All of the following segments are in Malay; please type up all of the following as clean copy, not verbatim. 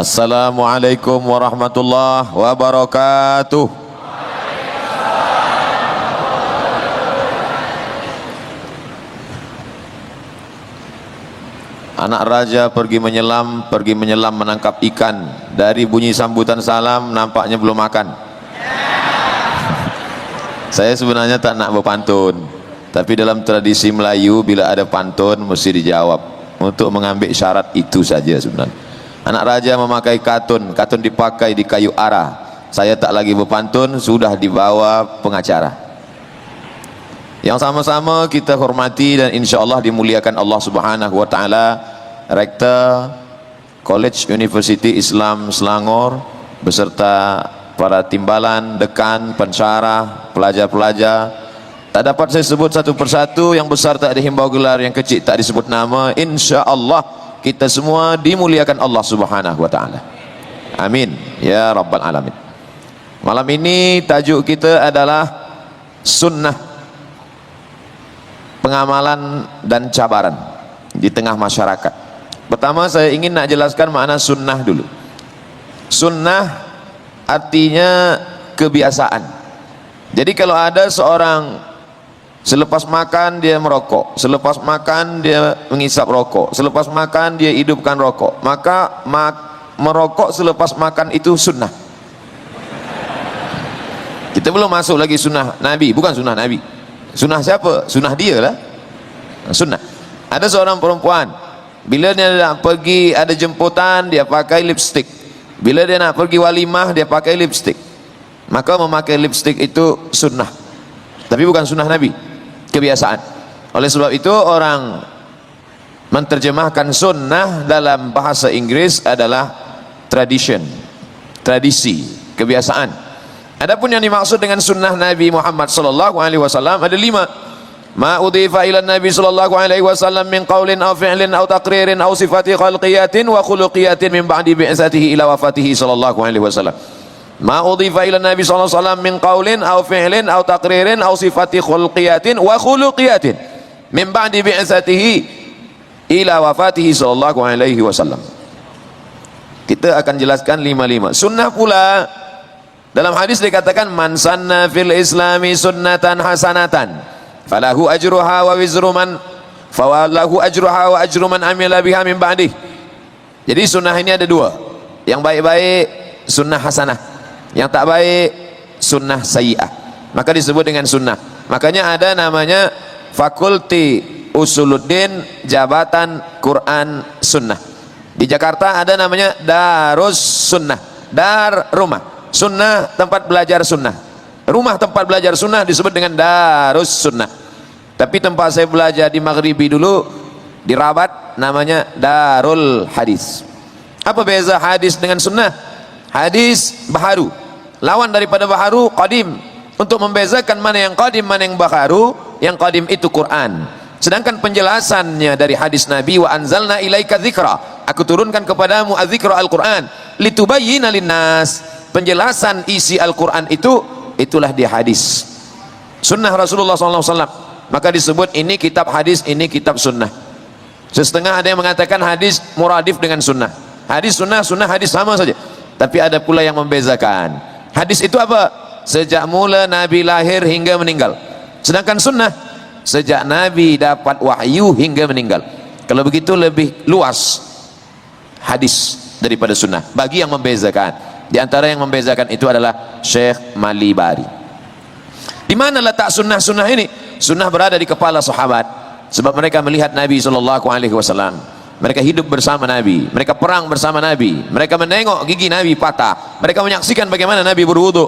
Assalamualaikum warahmatullahi wabarakatuh. Anak raja pergi menyelam menangkap ikan. Dari bunyi sambutan salam nampaknya belum makan. Saya sebenarnya tak nak berpantun, tapi dalam tradisi Melayu bila ada pantun mesti dijawab. Untuk mengambil syarat itu saja sebenarnya. Anak raja memakai katun, katun dipakai di kayu arah. Saya tak lagi berpantun, sudah dibawa pengacara. Yang sama-sama kita hormati dan insya Allah dimuliakan Allah Subhanahu Wa Taala, Rektor College University Islam Selangor beserta para timbalan, dekan, pensyarah, pelajar-pelajar. Tak dapat saya sebut satu persatu, yang besar tak dihimbau gelar, yang kecil tak disebut nama. Insya Allah kita semua dimuliakan Allah Subhanahu Wa Taala. Amin ya rabbal alamin. Malam ini tajuk kita adalah sunnah, pengamalan dan cabaran di tengah masyarakat. Pertama saya ingin nak jelaskan makna sunnah dulu. Sunnah artinya kebiasaan. Jadi kalau ada seorang selepas makan dia merokok, selepas makan dia mengisap rokok, selepas makan dia hidupkan rokok, maka merokok selepas makan itu sunnah. Kita belum masuk lagi sunnah Nabi, bukan sunnah Nabi. Sunnah siapa? Sunnah dia lah. Sunnah. Ada seorang perempuan, bila dia nak pergi ada jemputan dia pakai lipstick. Bila dia nak pergi walimah dia pakai lipstick. Maka memakai lipstick itu sunnah. Tapi bukan sunnah Nabi. Kebiasaan. Oleh sebab itu orang menterjemahkan sunnah dalam bahasa Inggris adalah tradition, tradisi, kebiasaan. Adapun yang dimaksud dengan sunnah Nabi Muhammad sallallahu alaihi wasallam ada 5. Ma udhifa ila Nabi sallallahu alaihi wasallam min qaulin aw fi'lin aw taqririn aw sifati khalqiyatin wa khuluqiyatin min ba'di bi'tsatihi ila wafatihi sallallahu alaihi wasallam. Ma udhifa ila Nabi sallallahu alaihi wasallam min qaulin aw fi'lin aw taqririn aw sifati khulqiyatin wa khuluqiyatin min ba'di bi'tsatihi ila wafatihi sallallahu alaihi wasallam. Kita akan jelaskan 5. Sunnah pula dalam hadis dikatakan man sanna fil islami sunnatan hasanatan falahu ajruha wa wizru man falahu ajruha wa ajru man amila biha min ba'dih. Jadi sunnah ini ada 2. Yang baik-baik sunnah hasanah, yang tak baik sunnah sayyi'ah, maka disebut dengan sunnah. Makanya ada namanya Fakulti Usuluddin Jabatan Quran Sunnah. Di Jakarta ada namanya Darus Sunnah. Dar rumah, sunnah tempat belajar sunnah. Rumah tempat belajar sunnah disebut dengan Darus Sunnah. Tapi tempat saya belajar di Maghribi dulu di Rabat namanya Darul Hadis. Apa beza hadis dengan sunnah? Hadis baharu, lawan daripada baharu qadim. Untuk membezakan mana yang qadim mana yang baharu, yang qadim itu Quran, sedangkan penjelasannya dari hadis Nabi, wa anzalna ilaika dzikra, aku turunkan kepadamu adzikra Al-Quran litubayyina linnas, penjelasan isi Al-Quran itulah di hadis sunnah Rasulullah SAW. Maka disebut ini kitab hadis, ini kitab sunnah. Setengah ada yang mengatakan hadis muradif dengan sunnah, hadis sunnah, sunnah hadis sama saja. Tapi ada pula yang membezakan. Hadis itu apa? Sejak mula Nabi lahir hingga meninggal. Sedangkan sunnah sejak Nabi dapat wahyu hingga meninggal. Kalau begitu lebih luas hadis daripada sunnah. Bagi yang membezakan, di antara yang membezakan itu adalah Syekh Malibari. Di mana letak sunnah-sunnah ini? Sunnah berada di kepala sahabat, sebab mereka melihat Nabi SAW. Mereka hidup bersama Nabi, mereka perang bersama Nabi, mereka menengok gigi Nabi patah, mereka menyaksikan bagaimana Nabi berwudu.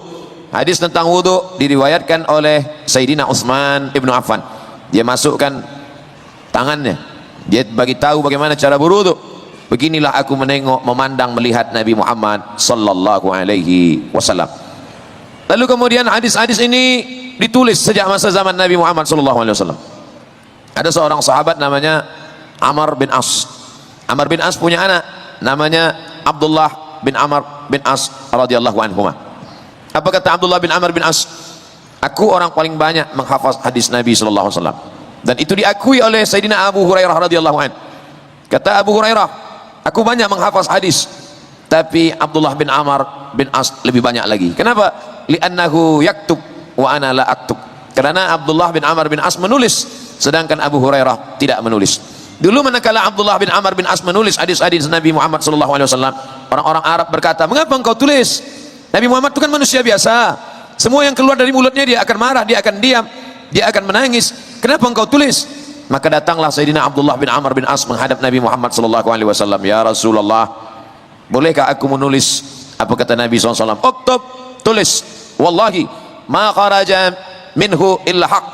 Hadis tentang wudu diriwayatkan oleh Sayyidina Utsman ibnu Affan. Dia masukkan tangannya, dia bagi tahu bagaimana cara berwudu. Beginilah aku menengok, memandang, melihat Nabi Muhammad sallallahu alaihi wasallam. Lalu kemudian hadis-hadis ini ditulis sejak masa zaman Nabi Muhammad sallallahu alaihi wasallam. Ada seorang sahabat namanya Amr bin As. Amr bin As punya anak namanya Abdullah bin Amr bin As radhiyallahu anhu. Apa kata Abdullah bin Amr bin As? Aku orang paling banyak menghafaz hadis Nabi sallallahu alaihi wasallam. Dan itu diakui oleh Sayyidina Abu Hurairah radhiyallahu anhu. Kata Abu Hurairah, aku banyak menghafaz hadis, tapi Abdullah bin Amr bin As lebih banyak lagi. Kenapa? Li'annahu yaktub wa ana la aktub. Karena Abdullah bin Amr bin As menulis, sedangkan Abu Hurairah tidak menulis. Dulu manakala Abdullah bin Amr bin As menulis hadis-hadis Nabi Muhammad SAW, orang-orang Arab berkata, mengapa engkau tulis? Nabi Muhammad itu kan manusia biasa, semua yang keluar dari mulutnya dia akan marah, dia akan diam, dia akan menangis. Kenapa engkau tulis? Maka datanglah Sayyidina Abdullah bin Amr bin As menghadap Nabi Muhammad SAW. Ya Rasulullah, bolehkah aku menulis? Apa kata Nabi SAW? Uktub, tulis. Wallahi ma kharaja minhu illa haq.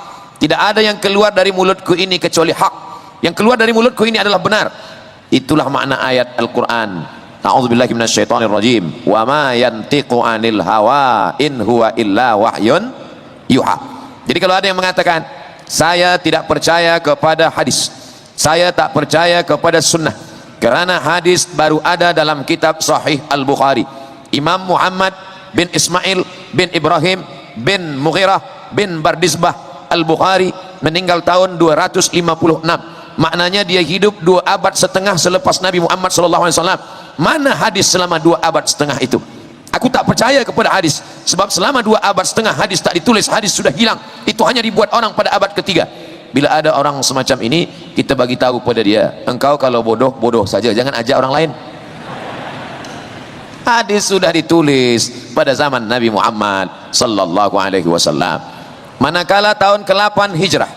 Tidak ada yang keluar dari mulutku ini kecuali hak. Yang keluar dari mulutku ini adalah benar. Itulah makna ayat Al-Quran. A'udzubillahi minasyaitonir rajim. Wa ma yantiqu 'anil hawa in huwa illa wahyun yuha. Jadi kalau ada yang mengatakan saya tidak percaya kepada hadis, saya tak percaya kepada sunnah, karena hadis baru ada dalam kitab Sahih Al-Bukhari. Imam Muhammad bin Ismail bin Ibrahim bin Mughirah bin Bardisbah Al-Bukhari meninggal tahun 256. Maknanya dia hidup 2 abad setengah selepas Nabi Muhammad SAW. Mana hadis selama 2 abad setengah itu? Aku tak percaya kepada hadis, sebab selama 2 abad setengah hadis tak ditulis, hadis sudah hilang. Itu hanya dibuat orang pada abad ketiga. Bila ada orang semacam ini, kita bagi tahu pada dia, engkau kalau bodoh, bodoh saja, jangan ajak orang lain. Hadis sudah ditulis pada zaman Nabi Muhammad sallallahu alaihi wasallam. Manakala tahun ke-8 Hijrah,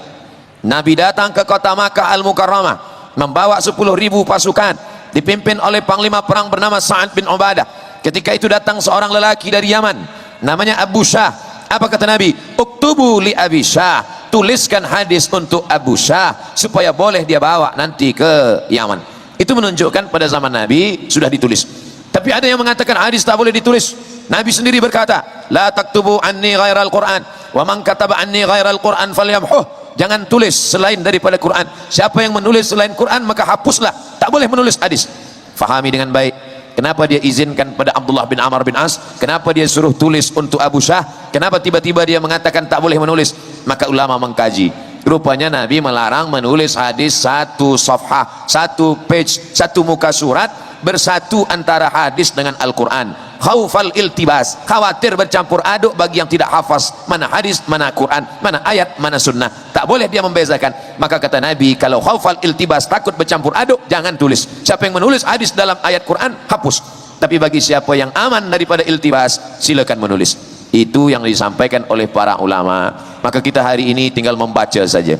Nabi datang ke kota Makkah Al-Mukarramah membawa 10.000 pasukan dipimpin oleh panglima perang bernama Sa'ad bin Ubadah. Ketika itu datang seorang lelaki dari Yaman namanya Abu Syah. Apa kata Nabi? Uktubu li Abi Syah, tuliskan hadis untuk Abu Syah supaya boleh dia bawa nanti ke Yaman. Itu menunjukkan pada zaman Nabi sudah ditulis. Tapi ada yang mengatakan hadis tak boleh ditulis. Nabi sendiri berkata, la taktubu anni ghairal Qur'an wa man kataba anni ghairal Qur'an falyamhuh. Jangan tulis selain daripada Quran. Siapa yang menulis selain Quran maka hapuslah. Tak boleh menulis hadis. Fahami dengan baik. Kenapa dia izinkan pada Abdullah bin Amr bin As? Kenapa dia suruh tulis untuk Abu Syah? Kenapa tiba-tiba dia mengatakan tak boleh menulis? Maka ulama mengkaji. Rupanya Nabi melarang menulis hadis 1 safhah, 1 page, 1 muka surat bersatu antara hadis dengan Al-Quran. Khaufal iltibas, khawatir bercampur aduk bagi yang tidak hafaz mana hadis, mana Quran, mana ayat, mana sunnah. Tak boleh dia membezakan. Maka kata Nabi, kalau khaufal iltibas, takut bercampur aduk, jangan tulis. Siapa yang menulis hadis dalam ayat Quran, hapus. Tapi bagi siapa yang aman daripada iltibas, silakan menulis. Itu yang disampaikan oleh para ulama. Maka kita hari ini tinggal membaca saja.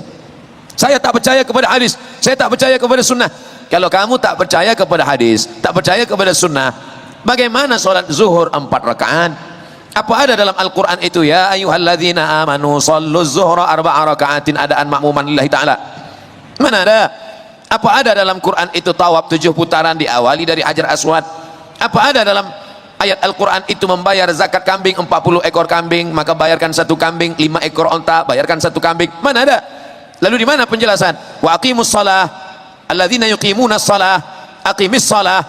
Saya tak percaya kepada hadis, saya tak percaya kepada sunnah. Kalau kamu tak percaya kepada hadis, tak percaya kepada sunnah, bagaimana solat zuhur 4 rakaat? Apa ada dalam Al-Quran itu? Ya ayyuhalladzina amanu sallu zuhra 4 rakaatin adaan makmuman lillahi ta'ala. Mana ada? Apa ada dalam Quran itu tawaf 7 putaran diawali dari Hajar Aswad? Apa ada dalam ayat Al-Quran itu membayar zakat kambing 40 ekor kambing, maka bayarkan 1 kambing, 5 ekor onta, bayarkan 1 kambing? Mana ada? Lalu di mana penjelasan? Wa aqimus shalah alladzina yuqimuna shalah, aqimis shalah.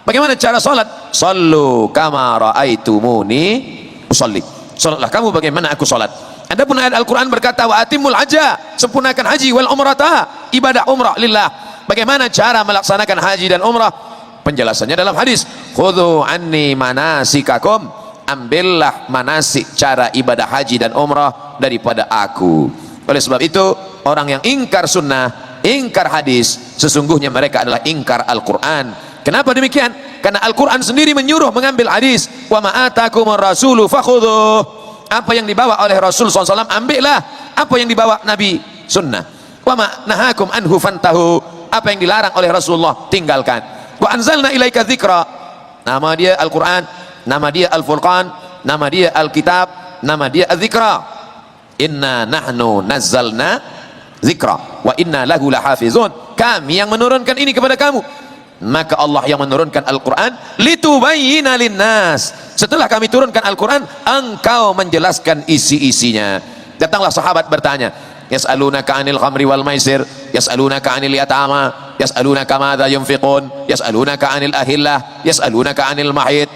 Bagaimana cara salat? Sallu kama raaitumuni usalli. Salatlah kamu bagaimana aku salat. Adapun ayat Al-Quran berkata wa atimul hajja, sempurnakan haji wal umrata, ibadah umrah lillah. Bagaimana cara melaksanakan haji dan umrah? Penjelasannya dalam hadis. Khudhu anni manasikakum, ambillah manasik cara ibadah haji dan umrah daripada aku. Oleh sebab itu, orang yang ingkar sunnah, ingkar hadis, sesungguhnya mereka adalah ingkar Al-Quran. Kenapa demikian? Karena Al-Quran sendiri menyuruh mengambil hadis. Wa ma'atakumur rasulu fakhudhuh. Apa yang dibawa oleh Rasul SAW, ambillah. Apa yang dibawa Nabi, sunnah. Wa ma'nahakum anhu fantahu. Apa yang dilarang oleh Rasulullah, tinggalkan. Wa anzalna ilaika dzikra. Nama dia Al-Quran, nama dia Al-Furqan, nama dia Al-Kitab, nama dia Al-Dzikra. Inna nahnu nazzalna dzikra wa inna lahu lahafizun. Kami yang menurunkan ini kepada kamu. Maka Allah yang menurunkan Al-Quran litubayyina linnas. Setelah kami turunkan Al-Quran, engkau menjelaskan isi-isinya. Datanglah sahabat bertanya, yas'alunaka 'anil khamri wal maisir, yas'alunaka 'anil yatama, yas'alunaka madza yunfiqun, yas'alunaka 'anil ahillah, yas'alunaka 'anil mahid,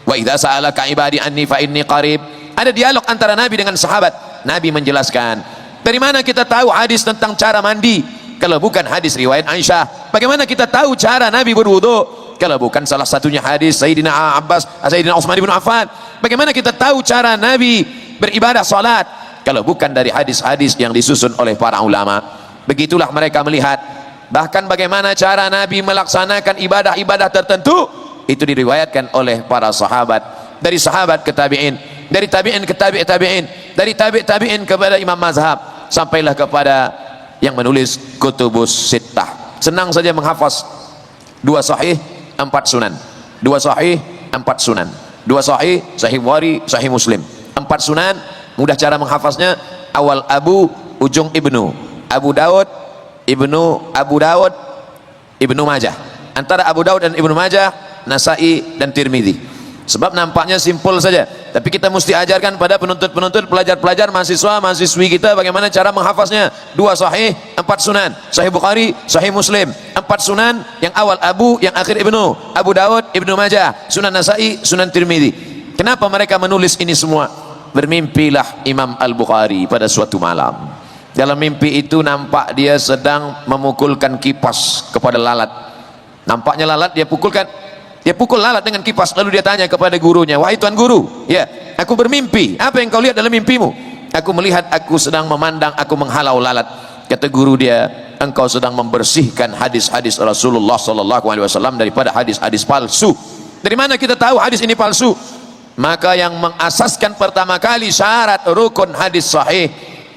wa idza sa'alaka 'ibadi anni fa inni qarib. Ada dialog antara Nabi dengan sahabat. Nabi menjelaskan. Dari mana kita tahu hadis tentang cara mandi? Kalau bukan hadis riwayat Aisyah. Bagaimana kita tahu cara Nabi berwudu? Kalau bukan salah satunya hadis Sayyidina Abbas, Sayyidina Utsman bin Affan. Bagaimana kita tahu cara Nabi beribadah salat kalau bukan dari hadis-hadis yang disusun oleh para ulama? Begitulah mereka melihat. Bahkan bagaimana cara Nabi melaksanakan ibadah-ibadah tertentu itu diriwayatkan oleh para sahabat, dari sahabat ke tabi'in, dari tabi'in ke tabi'in, dari tabi'in kepada imam mazhab, sampailah kepada yang menulis kutubus sittah. Senang saja menghafaz 2 sahih 4 sunan, 2 sahih 4 sunan, 2 sahih, sahih Bukhari, sahih Muslim, 4 sunan. Mudah cara menghafaznya, awal Abu, ujung Ibnu, Abu Daud, Ibnu Majah. Antara Abu Daud dan Ibnu Majah, Nasai dan Tirmidzi. Sebab nampaknya simpel saja, tapi kita mesti ajarkan pada penuntut-penuntut, pelajar-pelajar, mahasiswa-mahasiswi kita bagaimana cara menghafaznya. 2 sahih 4 sunan, sahih Bukhari, sahih Muslim, 4 sunan, yang awal Abu, yang akhir Ibnu, Abu Daud, Ibnu Majah, Sunan Nasai, Sunan Tirmidzi. Kenapa mereka menulis ini semua? Bermimpilah Imam Al-Bukhari pada suatu malam. Dalam mimpi itu nampak dia sedang memukulkan kipas kepada lalat. Nampaknya lalat dia pukulkan, dia pukul lalat dengan kipas. Lalu dia tanya kepada gurunya, wahai tuan guru, ya, aku bermimpi, apa yang kau lihat dalam mimpimu? Aku melihat aku sedang memandang, aku menghalau lalat. Kata guru dia, engkau sedang membersihkan hadis-hadis Rasulullah SAW daripada hadis-hadis palsu. Dari mana kita tahu hadis ini palsu? Maka yang mengasaskan pertama kali syarat rukun hadis sahih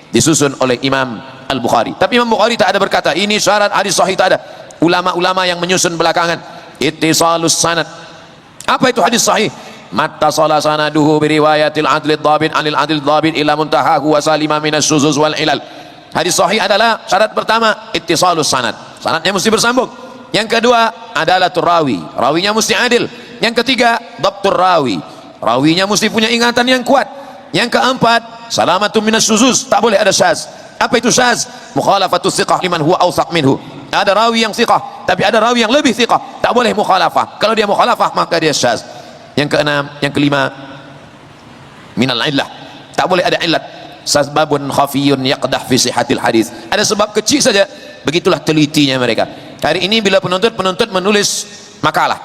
disusun oleh Imam Al-Bukhari. Tapi Imam Bukhari tak ada berkata ini syarat hadis sahih, tak ada. Ulama-ulama yang menyusun belakangan, ittisalus sanad. Apa itu hadis sahih? Mattasala sanaduhu biriwayatil adli dhabit anil adli dhabit ila muntahahu wa salima minas syuzuz wal ilal. Hadis sahih adalah syarat pertama ittisalus sanad, sanadnya mesti bersambung. Yang kedua adalah rawi, rawinya mesti adil. Yang ketiga dhabtur rawi, rawinya mesti punya ingatan yang kuat. Yang keempat salamatun minas syuzuz, tak boleh ada syaz. Apa itu syaz? Mukhalafatus thiqah liman huwa awsaq minhu. Ada rawi yang thiqah, tapi ada rawi yang lebih thiqah, tak boleh mukhalafah. Kalau dia mukhalafah maka dia syaz. Yang keenam, yang kelima, minal illah, tak boleh ada illat. Sababun khafiyun yaqdah fi sihhatil hadis. Ada sebab kecil saja. Begitulah telitinya mereka. Hari ini bila penuntut menulis makalah,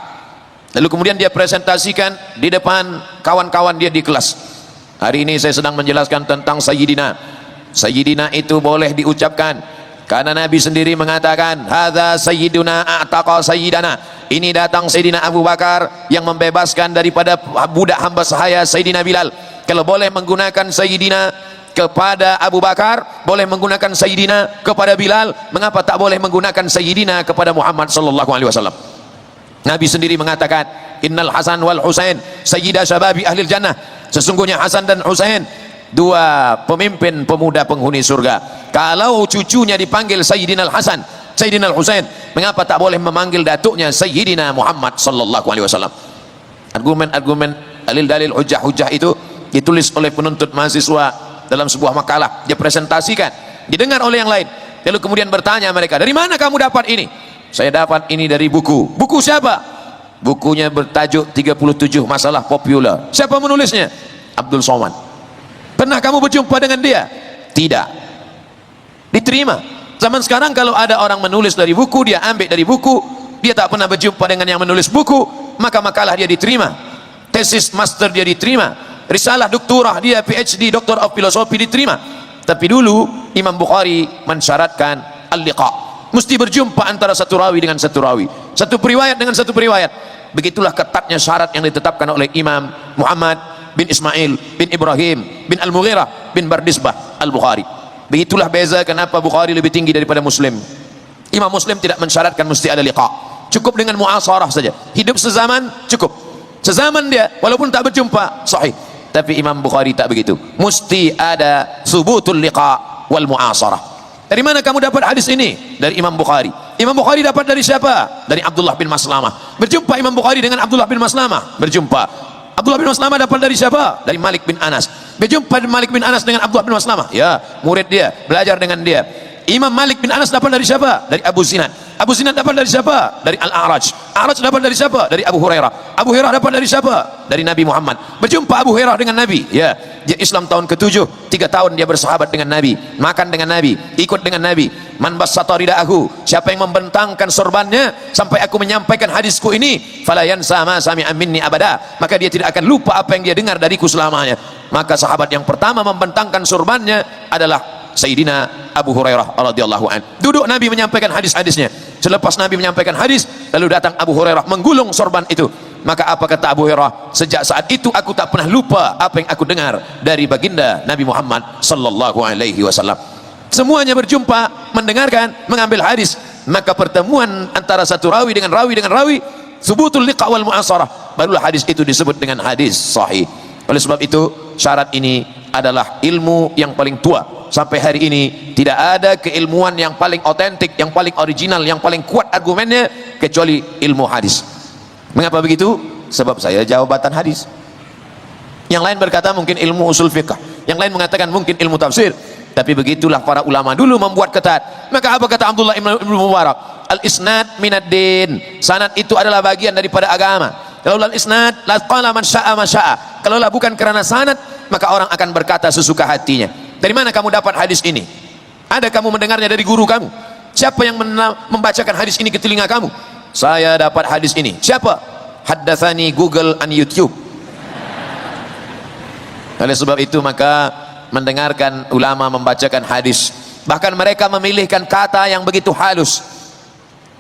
lalu kemudian dia presentasikan di depan kawan-kawan dia di kelas. Hari ini saya sedang menjelaskan tentang Sayyidina. Sayyidina itu boleh diucapkan karena Nabi sendiri mengatakan, hadza sayyiduna a'taqa sayyidana. Ini datang Sayyidina Abu Bakar yang membebaskan daripada budak hamba sahaya Sayyidina Bilal. Kalau boleh menggunakan Sayyidina kepada Abu Bakar, boleh menggunakan Sayyidina kepada Bilal, mengapa tak boleh menggunakan Sayyidina kepada Muhammad sallallahu alaihi wasallam? Nabi sendiri mengatakan, innal Hasan wal Husain sayyida syababi ahlil jannah. Sesungguhnya Hasan dan Husain dua pemimpin pemuda penghuni surga. Kalau cucunya dipanggil Sayyidina Al-Hasan, Sayyidina Al-Husain, mengapa tak boleh memanggil datuknya Sayyidina Muhammad sallallahu alaihi wasallam? Argumen-argumen, dalil-dalil, hujah-hujah itu ditulis oleh penuntut mahasiswa dalam sebuah makalah, dia presentasikan, didengar oleh yang lain. Lalu kemudian bertanya mereka, dari mana kamu dapat ini? Saya dapat ini dari buku. Buku siapa? Bukunya bertajuk 37 masalah populer. Siapa menulisnya? Abdul Somad. Pernah kamu berjumpa dengan dia? Tidak. Diterima. Zaman sekarang kalau ada orang menulis dari buku, dia ambil dari buku, dia tak pernah berjumpa dengan yang menulis buku, maka makalah dia diterima, tesis master dia diterima, risalah doktorah dia, PhD, Doctor of Philosophy diterima. Tapi dulu Imam Bukhari mensyaratkan al-liqa, mesti berjumpa antara satu rawi dengan satu rawi, satu periwayat dengan satu periwayat. Begitulah ketatnya syarat yang ditetapkan oleh Imam Muhammad bin Ismail bin Ibrahim bin Al-Mughirah bin Bardisbah Al-Bukhari. Begitulah beza kenapa Bukhari lebih tinggi daripada Muslim. Imam Muslim tidak mensyaratkan mesti ada liqa, cukup dengan muasarah saja, hidup sezaman cukup, sezaman dia walaupun tak berjumpa sahih. Tapi Imam Bukhari tak begitu, mesti ada subutul liqa wal muasarah. Dari mana kamu dapat hadis ini? Dari Imam Bukhari. Imam Bukhari dapat dari siapa? Dari Abdullah bin Maslamah. Berjumpa Imam Bukhari dengan Abdullah bin Maslamah, berjumpa. Abdullah bin Maslamah dapat dari siapa? Dari Malik bin Anas. Berjumpa Malik bin Anas dengan Abdullah bin Maslamah, ya, murid dia, belajar dengan dia. Imam Malik bin Anas dapat dari siapa? Dari Abu Zinad. Abu Zinad dapat dari siapa? Dari Al-A'raj. A'raj dapat dari siapa? Dari Abu Hurairah. Abu Hurairah dapat dari siapa? Dari Nabi Muhammad. Berjumpa Abu Hurairah dengan Nabi. Ya, dia Islam tahun ke-7, 3 tahun dia bersahabat dengan Nabi, makan dengan Nabi, ikut dengan Nabi. Man bassata ridaahu, siapa yang membentangkan sorbannya sampai aku menyampaikan hadisku ini, fala yansa ma sami'a minni abada, maka dia tidak akan lupa apa yang dia dengar dariku selamanya. Maka sahabat yang pertama membentangkan sorbannya adalah Sayyidina Abu Hurairah radhiyallahu an. Duduk Nabi menyampaikan hadis-hadisnya. Selepas Nabi menyampaikan hadis, lalu datang Abu Hurairah menggulung sorban itu. Maka apa kata Abu Hurairah? Sejak saat itu aku tak pernah lupa apa yang aku dengar dari baginda Nabi Muhammad sallallahu alaihi wasallam. Semuanya berjumpa, mendengarkan, mengambil hadis. Maka pertemuan antara satu rawi dengan rawi, subutul liqa wal mu'asarah, barulah hadis itu disebut dengan hadis sahih. Oleh sebab itu, syarat ini adalah ilmu yang paling tua. Sampai hari ini tidak ada keilmuan yang paling otentik, yang paling original, yang paling kuat argumennya kecuali ilmu hadis. Mengapa begitu? Sebab saya jawabatan hadis. Yang lain berkata mungkin ilmu usul fiqh, yang lain mengatakan mungkin ilmu tafsir. Tapi begitulah para ulama dulu membuat ketat. Maka apa kata Abdullah ibn Mubarak? Al-isnad minad din. Sanad itu adalah bagian daripada agama. Kalau al-isnad la qala man syaa ma syaa. Kalau bukan karena sanad, maka orang akan berkata sesuka hatinya. Dari mana kamu dapat hadis ini? Ada kamu mendengarnya dari guru kamu? Siapa yang membacakan hadis ini ke telinga kamu? Saya dapat hadis ini. Siapa? Haddatsani Google and YouTube. Oleh sebab itu maka mendengarkan ulama membacakan hadis, bahkan mereka memilihkan kata yang begitu halus.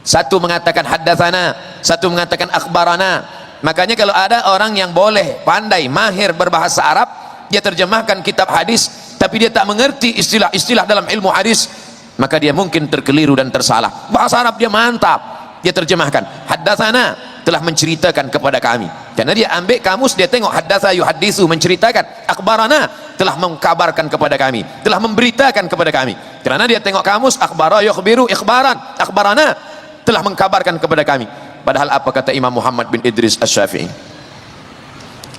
Satu mengatakan haddatsana, satu mengatakan akhbarana. Makanya kalau ada orang yang boleh, pandai, mahir berbahasa Arab, dia terjemahkan kitab hadis, tapi dia tak mengerti istilah-istilah dalam ilmu hadis, maka dia mungkin terkeliru dan tersalah. Bahasa Arab dia mantap, dia terjemahkan haddatsana, telah menceritakan kepada kami. Karena dia ambil kamus, dia tengok haddatsa yuhaddisu, menceritakan. Akhbarana, telah mengkabarkan kepada kami, telah memberitakan kepada kami. Karena dia tengok kamus, akhbara yukhbiru ikhbaran, akhbarana, telah mengkabarkan kepada kami. Padahal apa kata Imam Muhammad bin Idris Asy-Syafi'i?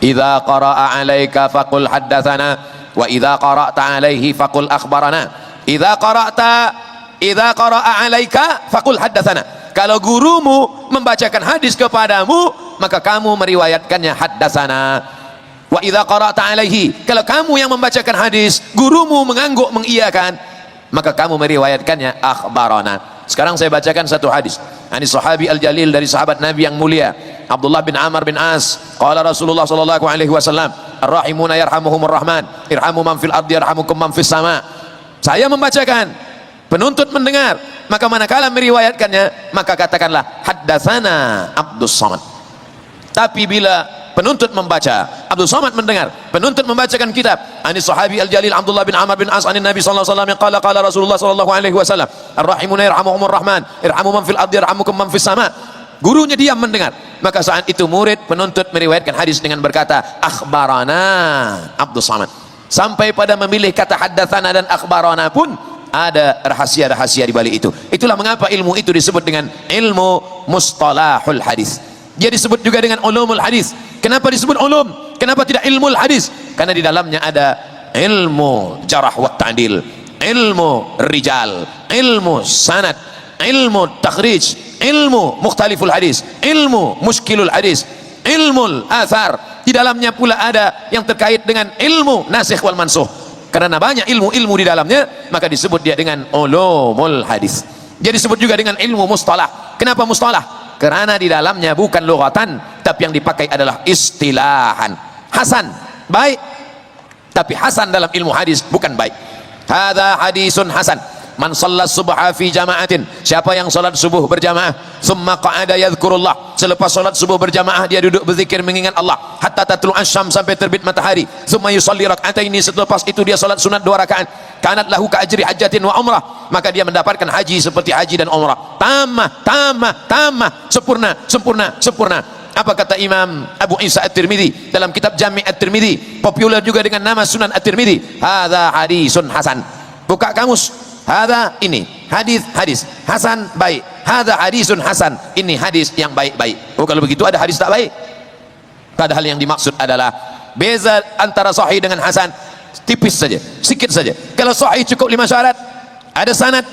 Idza qara'a 'alaika faqul haddatsana wa idza qara'ta 'alaihi faqul akhbarana. Idza qara'a 'alaika faqul haddatsana. Kalau gurumu membacakan hadis kepadamu, maka kamu meriwayatkannya haddatsana. Wa idza qara'ta 'alaihi, kalau kamu yang membacakan hadis, gurumu mengangguk mengiyakan, maka kamu meriwayatkannya akhbarana. Sekarang saya bacakan satu hadis. Ini sahabi al-jalil dari sahabat Nabi yang mulia, Abdullah bin Amr bin As. Qala Rasulullah sallallahu alaihi wasallam, ar-rahimuna yarhamuhumur rahman, irhamu man fil ardi yarhamukum man fis sama. Saya membacakan, penuntut mendengar, maka manakala meriwayatkannya, maka katakanlah haddatsana Abdus Samad. Tapi bila penuntut membaca, Abdul Samad mendengar, penuntut membacakan kitab, ani sahabi al-jalil Abdullah bin Amr bin As an Nabi sallallahu alaihi wasallam yang qala Rasulullah sallallahu alaihi wasallam, ar-rahimuna yarhamuhumur rahman, irhamu man fil ardi yarhamukum man fis sama. Gurunya diam mendengar, maka saat itu murid penuntut meriwayatkan hadis dengan berkata akhbarana Abdul Samad. Sampai pada memilih kata haddatsana dan akhbarana pun ada rahasia-rahasia di balik itu. Itulah mengapa ilmu itu disebut dengan ilmu mustalahul hadis. Dia disebut juga dengan ulumul hadis. Kenapa disebut ulum? Kenapa tidak ilmul hadis? Karena di dalamnya ada ilmu jarah wa ta'dil, ilmu rijal, ilmu sanad, ilmu takhrij, ilmu mukhtaliful hadis, ilmu muskilul hadis, ilmu athar. Di dalamnya pula ada yang terkait dengan ilmu nasikh wal mansukh. Karena banyak ilmu-ilmu di dalamnya, maka disebut dia dengan ulumul hadis. Dia disebut juga dengan ilmu mustalah. Kenapa mustalah? Karena di dalamnya bukan lughatan, tapi yang dipakai adalah istilahan. Hasan, baik, tapi hasan dalam ilmu hadis bukan baik. Hadza hadisun hasan. Man shalla subha fi jama'atin, siapa yang salat subuh berjamaah, summa qa'ada yadhkurullah, selepas salat subuh berjamaah dia duduk berzikir mengingat Allah hatta tatlu asyam, sampai terbit matahari, summa yusalli rak'ataini, selepas itu dia salat sunat 2 rakaat, kanat lahu ka ajri hajjatin wa umrah, maka dia mendapatkan haji seperti haji dan umrah. Tamah, sempurna. Apa kata Imam Abu Isa At-Tirmidzi dalam kitab Jami' At-Tirmidzi, populer juga dengan nama Sunan At-Tirmidzi? Hadza hadisun hasan. Buka kamus, hadza, ini hadis hasan baik, hadza hadisun hasan, ini hadis yang baik-baik. Oh, kalau begitu ada hadis tak baik. Padahal yang dimaksud adalah beza antara sahih dengan hasan tipis saja, sikit saja. Kalau sahih cukup 5 syarat, ada sanad,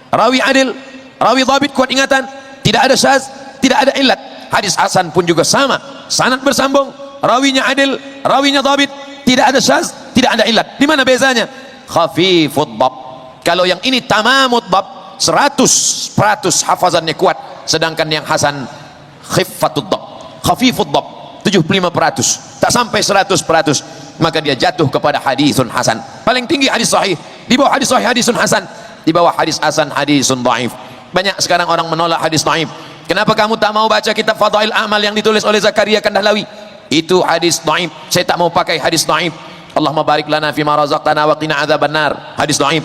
rawi adil, rawi dhabit kuat ingatan, tidak ada syaz, tidak ada illat. Hadis hasan pun juga sama, sanad bersambung, rawinya adil, rawinya dhabit, tidak ada syaz, tidak ada illat. Di mana bezanya? Khafifud dhab. Kalau yang ini tamamud dhab, 100% hafazannya kuat, sedangkan yang hasan khiffatud dhab, khafifud dhab, 75%, tak sampai 100%, maka dia jatuh kepada hadisun hasan. Paling tinggi hadis sahih, di bawah hadis sahih hadisun hasan, di bawah hadis hasan hadisun dhaif. Banyak sekarang orang menolak hadis dhaif. Kenapa kamu tak mau baca kitab Fadail Amal yang ditulis oleh Zakaria Kandahlawi? Itu hadis dhaif. Saya tak mau pakai hadis dhaif. Allahumma barik lana fima razaqtana wa qina adzabannar. Hadis dhaif.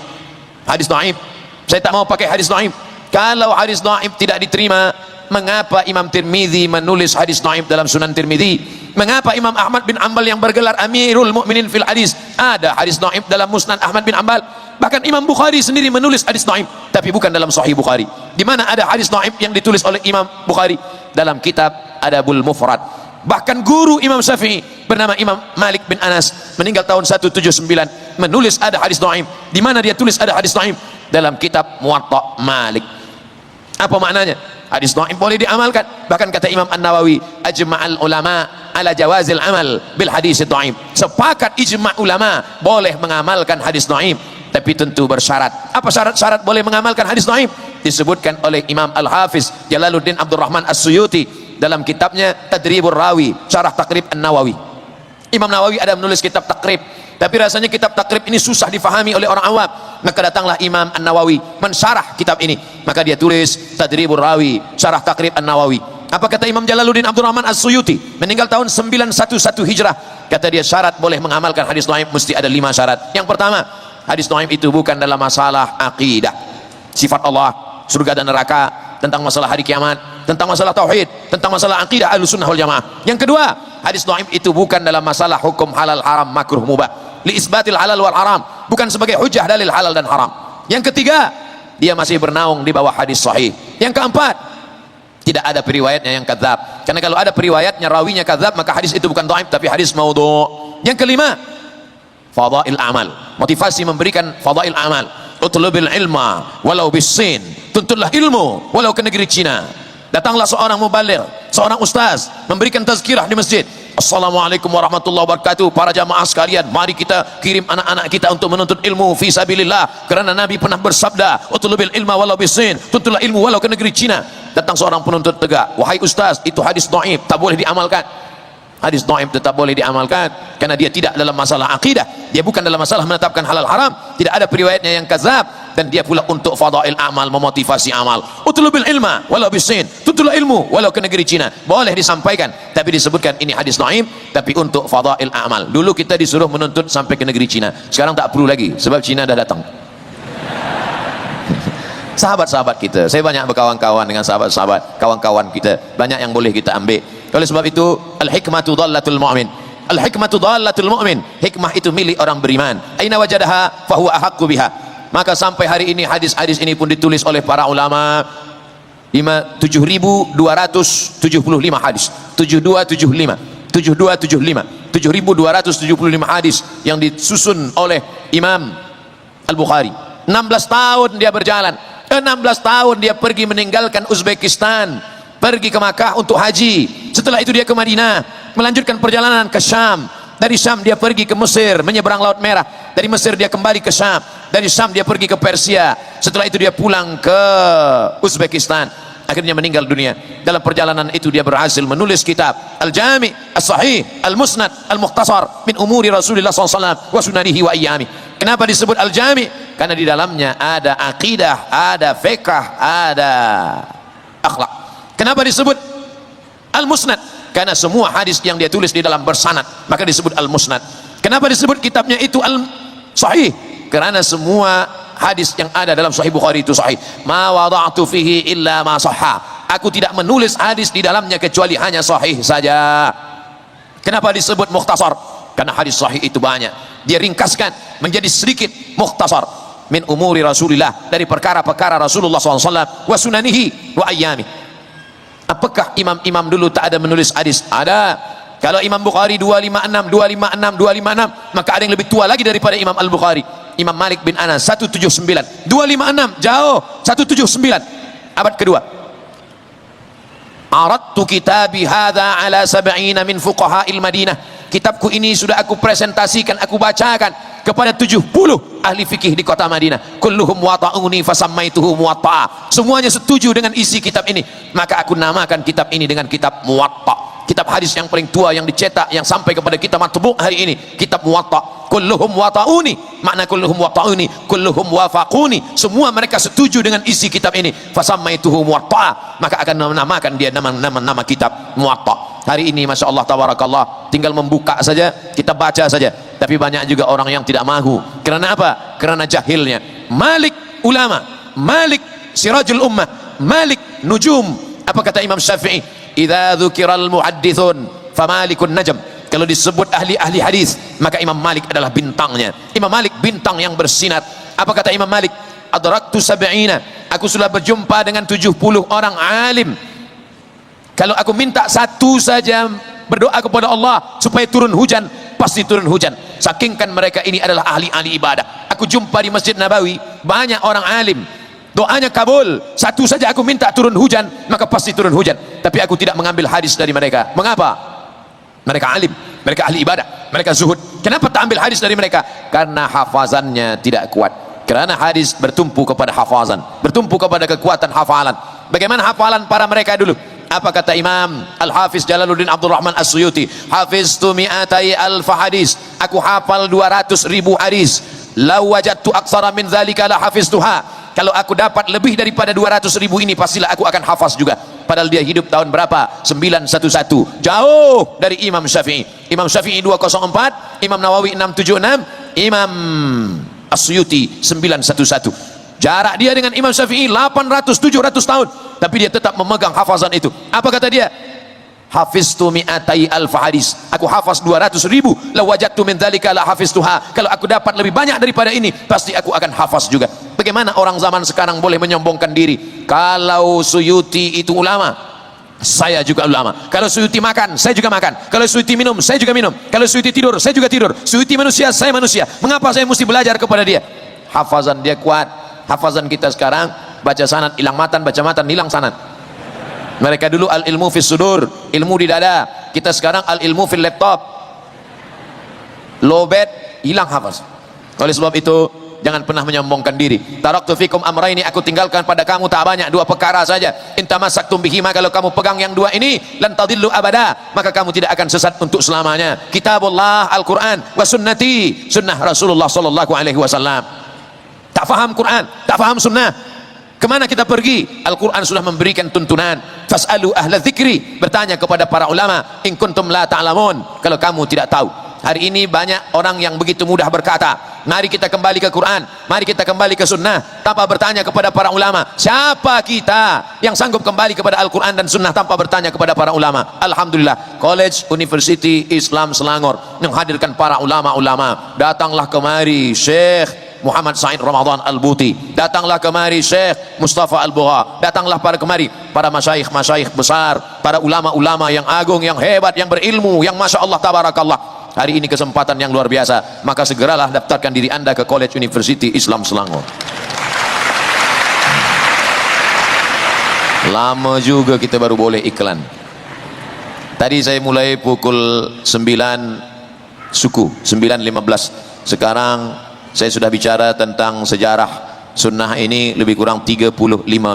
Hadis dhaif. Saya tak mau pakai hadis dhaif. Kalau hadis dhaif tidak diterima, mengapa Imam Tirmidzi menulis hadis dhaif dalam Sunan Tirmidzi? Mengapa Imam Ahmad bin Ambal yang bergelar Amirul Mukminin fil hadis ada hadis dhaif dalam Musnad Ahmad bin Ambal? Bahkan Imam Bukhari sendiri menulis hadis dhaif, tapi bukan dalam Sahih Bukhari. Di mana ada hadis dhaif yang ditulis oleh Imam Bukhari? Dalam kitab Adabul Mufrad. Bahkan guru Imam Syafi'i bernama Imam Malik bin Anas meninggal tahun 179 menulis ada hadis dhaif. Di mana dia tulis ada hadis dhaif? Dalam kitab Muwatta Malik. Apa maknanya? Hadis dhaif boleh diamalkan. Bahkan kata Imam An-Nawawi, ajma'al ulama ala jawazil amal bil hadis dhaif. Sepakat ijma' ulama boleh mengamalkan hadis dhaif, tapi tentu bersyarat. Apa syarat-syarat boleh mengamalkan hadis dhaif? Disebutkan oleh Imam Al-Hafiz Jalaluddin Abdurrahman As-Suyuti dalam kitabnya Tadribur Rawi, Syarah Taqrib An-Nawawi. Imam Nawawi ada menulis kitab takrib, tapi rasanya kitab takrib ini susah difahami oleh orang awam. Maka datanglah Imam An-Nawawi mensyarah kitab ini, maka dia tulis Tadribur Rawi, Syarah Taqrib An-Nawawi. Apa kata Imam Jalaluddin Abdurrahman As-Suyuti, meninggal tahun 911 Hijrah? Kata dia, syarat boleh mengamalkan hadis dhaif mesti ada 5 syarat. Yang pertama, hadis dhaif itu bukan dalam masalah akidah, sifat Allah, surga dan neraka, tentang masalah hari kiamat, tentang masalah tauhid, tentang masalah akidah Ahlussunnah wal Jamaah. Yang kedua, hadis dhaif itu bukan dalam masalah hukum halal haram makruh mubah, li isbatil halal wal haram, bukan sebagai hujah dalil halal dan haram. Yang ketiga, dia masih bernaung di bawah hadis sahih. Yang keempat, tidak ada periwayatnya yang kadzab, karena kalau ada periwayatnya rawinya kadzab, maka hadis itu bukan dhaif tapi hadis maudhu'. Yang kelima, fadail amal, motivasi memberikan fadail amal. Utlubil ilma walau bisin, tuntutlah ilmu walau ke negeri Cina. Datanglah seorang mubaligh, seorang ustaz memberikan tazkirah di masjid. Assalamualaikum warahmatullahi wabarakatuh. Para jamaah sekalian, mari kita kirim anak-anak kita untuk menuntut ilmu fi sabilillah, karena Nabi pernah bersabda, utlubil ilma walau bisin, tuntutlah ilmu walau ke negeri Cina. Datang seorang penuntut tegak, wahai ustaz, itu hadis dhaif, tak boleh diamalkan. Hadis dhaif tetap boleh diamalkan karena dia tidak dalam masalah akidah, dia bukan dalam masalah menetapkan halal haram, tidak ada periwayatnya yang kadzab, dan dia pula untuk fadail amal, memotivasi amal. Utlubil ilma walau bisin, tuntutlah ilmu walau ke negeri Cina, boleh disampaikan, tapi disebutkan ini hadis dhaif tapi untuk fadail amal. Dulu kita disuruh menuntut sampai ke negeri Cina, sekarang tak perlu lagi sebab Cina dah datang. Sahabat-sahabat kita, saya banyak berkawan-kawan dengan sahabat-sahabat, kawan-kawan kita, banyak yang boleh kita ambil. Oleh sebab itu, al-hikmatu dhallatul mu'min, al-hikmatu dhallatul mu'min, hikmah itu milik orang beriman. Aina wajadaha fahuwa ahaqqu biha. Maka sampai hari ini hadis-hadis ini pun ditulis oleh para ulama 7.275 hadis, 7275 7.275 hadis yang disusun oleh Imam Al-Bukhari. 16 tahun dia berjalan, 16 tahun dia pergi meninggalkan Uzbekistan, pergi ke Makkah untuk haji. Setelah itu dia ke Madinah, melanjutkan perjalanan ke Syam. Dari Syam dia pergi ke Mesir, menyeberang Laut Merah. Dari Mesir dia kembali ke Syam. Dari Syam dia pergi ke Persia. Setelah itu dia pulang ke Uzbekistan. Akhirnya meninggal dunia. Dalam perjalanan itu dia berhasil menulis kitab Al-Jami' As-Sahih Al-Musnad Al-Mukhtasar min umuri Rasulullah SAW wa sunanihi wa ayyami. Kenapa disebut Al-Jami'? Karena di dalamnya ada akidah, ada fiqh, ada akhlak. Kenapa disebut Al-Musnad? Karena semua hadis yang dia tulis di dalam bersanad, maka disebut Al-Musnad. Kenapa disebut kitabnya itu Al-Sahih? Karena semua hadis yang ada dalam Sahih Bukhari itu sahih. Ma wada'tu fihi illa ma sahha. Aku tidak menulis hadis di dalamnya kecuali hanya sahih saja. Kenapa disebut mukhtasar? Karena hadis sahih itu banyak, dia ringkaskan menjadi sedikit. Mukhtasar min umuri Rasulillah, dari perkara-perkara Rasulullah SAW, wa sunanihi wa ayyami. Apakah imam-imam dulu tak ada menulis hadis? Ada. Kalau Imam Bukhari 256, maka ada yang lebih tua lagi daripada Imam Al-Bukhari. Imam Malik bin Anas 179, 256 jauh, 179 abad kedua. aradtu kitabi hadha ala sab'ina min fuqaha'il Madinah. Kitabku ini sudah aku presentasikan, aku bacakan kepada 70 ahli fikih di kota Madinah. Kulluhum wata'uni fasammaituhu muwatta'a. Semuanya setuju dengan isi kitab ini, maka aku namakan kitab ini dengan kitab Muwatta. Kitab hadis yang paling tua yang dicetak, yang sampai kepada kita matbu' hari ini, kitab Muwatta. Kulluhum wata'uni, makna kulluhum wata'uni, kulluhum wafaquni. Semua mereka setuju dengan isi kitab ini. Fasammaituhu Muwatta, maka akan menamakan dia nama kitab Muwatta. Hari ini Masya Allah tabarakallah, tinggal membuka saja, kita baca saja, tapi banyak juga orang yang tidak mahu. Karena apa? Karena jahilnya. Malik ulama, Malik sirajul ummah, Malik nujum. Apa kata Imam Syafi'i? Idza dzukiral muhaddithun famalikun najm. Kalau disebut ahli-ahli hadis, maka Imam Malik adalah bintangnya. Imam Malik bintang yang bersinar. Apa kata Imam Malik? Adraktu sab'ina, aku sudah berjumpa dengan 70 orang alim. Kalau aku minta satu saja, berdoa kepada Allah supaya turun hujan, pasti turun hujan. Sakingkan mereka ini adalah ahli-ahli ibadah. Aku jumpa di Masjid Nabawi banyak orang alim, doanya kabul. Satu saja aku minta turun hujan, maka pasti turun hujan. Tapi aku tidak mengambil hadis dari mereka. Mengapa? Mereka alim, mereka ahli ibadah, mereka zuhud. Kenapa tak ambil hadis dari mereka? Karena hafazannya tidak kuat. Karena hadis bertumpu kepada hafazan, bertumpu kepada kekuatan hafalan. Bagaimana hafalan para mereka dulu? Apa kata Imam Al-Hafiz Jalaluddin Abdul Rahman As-Suyuti? Hafiztu mi'atai alfa hadis, aku hafal 200.000 hadis. Lau wajadtu aksara min dzalika la hafiztuha. Kalau aku dapat lebih daripada 200.000 ini, pastilah aku akan hafaz juga. Padahal dia hidup tahun berapa? 911. Jauh dari Imam Syafi'i. Imam Syafi'i 204, Imam Nawawi 676, Imam As-Suyuti 911. Jarak dia dengan Imam Syafi'i 800-700 tahun, tapi dia tetap memegang hafazan itu. Apa kata dia? Hafiztu mi'atai alfa hadis, aku hafaz 200.000. La wajadtu min dzalika la hafiztuha. Kalau aku dapat lebih banyak daripada ini, pasti aku akan hafaz juga. Bagaimana orang zaman sekarang boleh menyombongkan diri? Kalau Suyuti itu ulama, saya juga ulama. Kalau Suyuti makan, saya juga makan. Kalau Suyuti minum, saya juga minum. Kalau Suyuti tidur, saya juga tidur. Suyuti manusia, saya manusia. Mengapa saya mesti belajar kepada dia? Hafazan dia kuat. Hafazan kita sekarang, baca sanad hilang matan, baca matan hilang sanad. Mereka dulu al ilmu fis sudur, ilmu di dada. Kita sekarang al ilmu fil laptop. Lobet, hilang hafaz. Oleh sebab itu, jangan pernah menyombongkan diri. Taraktu fikum amraini, aku tinggalkan pada kamu tak banyak, 2 perkara saja. In tamassaktum bihima, kalau kamu pegang yang 2 ini, lan tadillu abada, maka kamu tidak akan sesat untuk selamanya. Kitabullah, Al-Quran, wa sunnati, sunnah Rasulullah sallallahu alaihi wasallam. Tak faham Quran, tak faham sunnah, kemana kita pergi? Al-Quran sudah memberikan tuntunan. Fas'alu ahla dzikri, bertanya kepada para ulama, in kuntum la ta'lamun, kalau kamu tidak tahu. Hari ini banyak orang yang begitu mudah berkata, mari kita kembali ke Quran, mari kita kembali ke sunnah, tanpa bertanya kepada para ulama. Siapa kita yang sanggup kembali kepada Al-Quran dan sunnah tanpa bertanya kepada para ulama? Alhamdulillah, College University Islam Selangor menghadirkan para ulama-ulama. Datanglah kemari Syekh Muhammad Said Ramadan Al-Buti, datanglah kemari Syekh Mustafa Al-Bugha, datanglah kemari para masyayikh besar, para ulama-ulama yang agung, yang hebat, yang berilmu, yang Masya Allah tabarakallah. Hari ini kesempatan yang luar biasa, maka segeralah daftarkan diri Anda ke College University Islam Selangor. Lama juga kita baru boleh iklan. Tadi saya mulai pukul 9 suku, 9.15. Sekarang saya sudah bicara tentang sejarah sunnah ini lebih kurang 35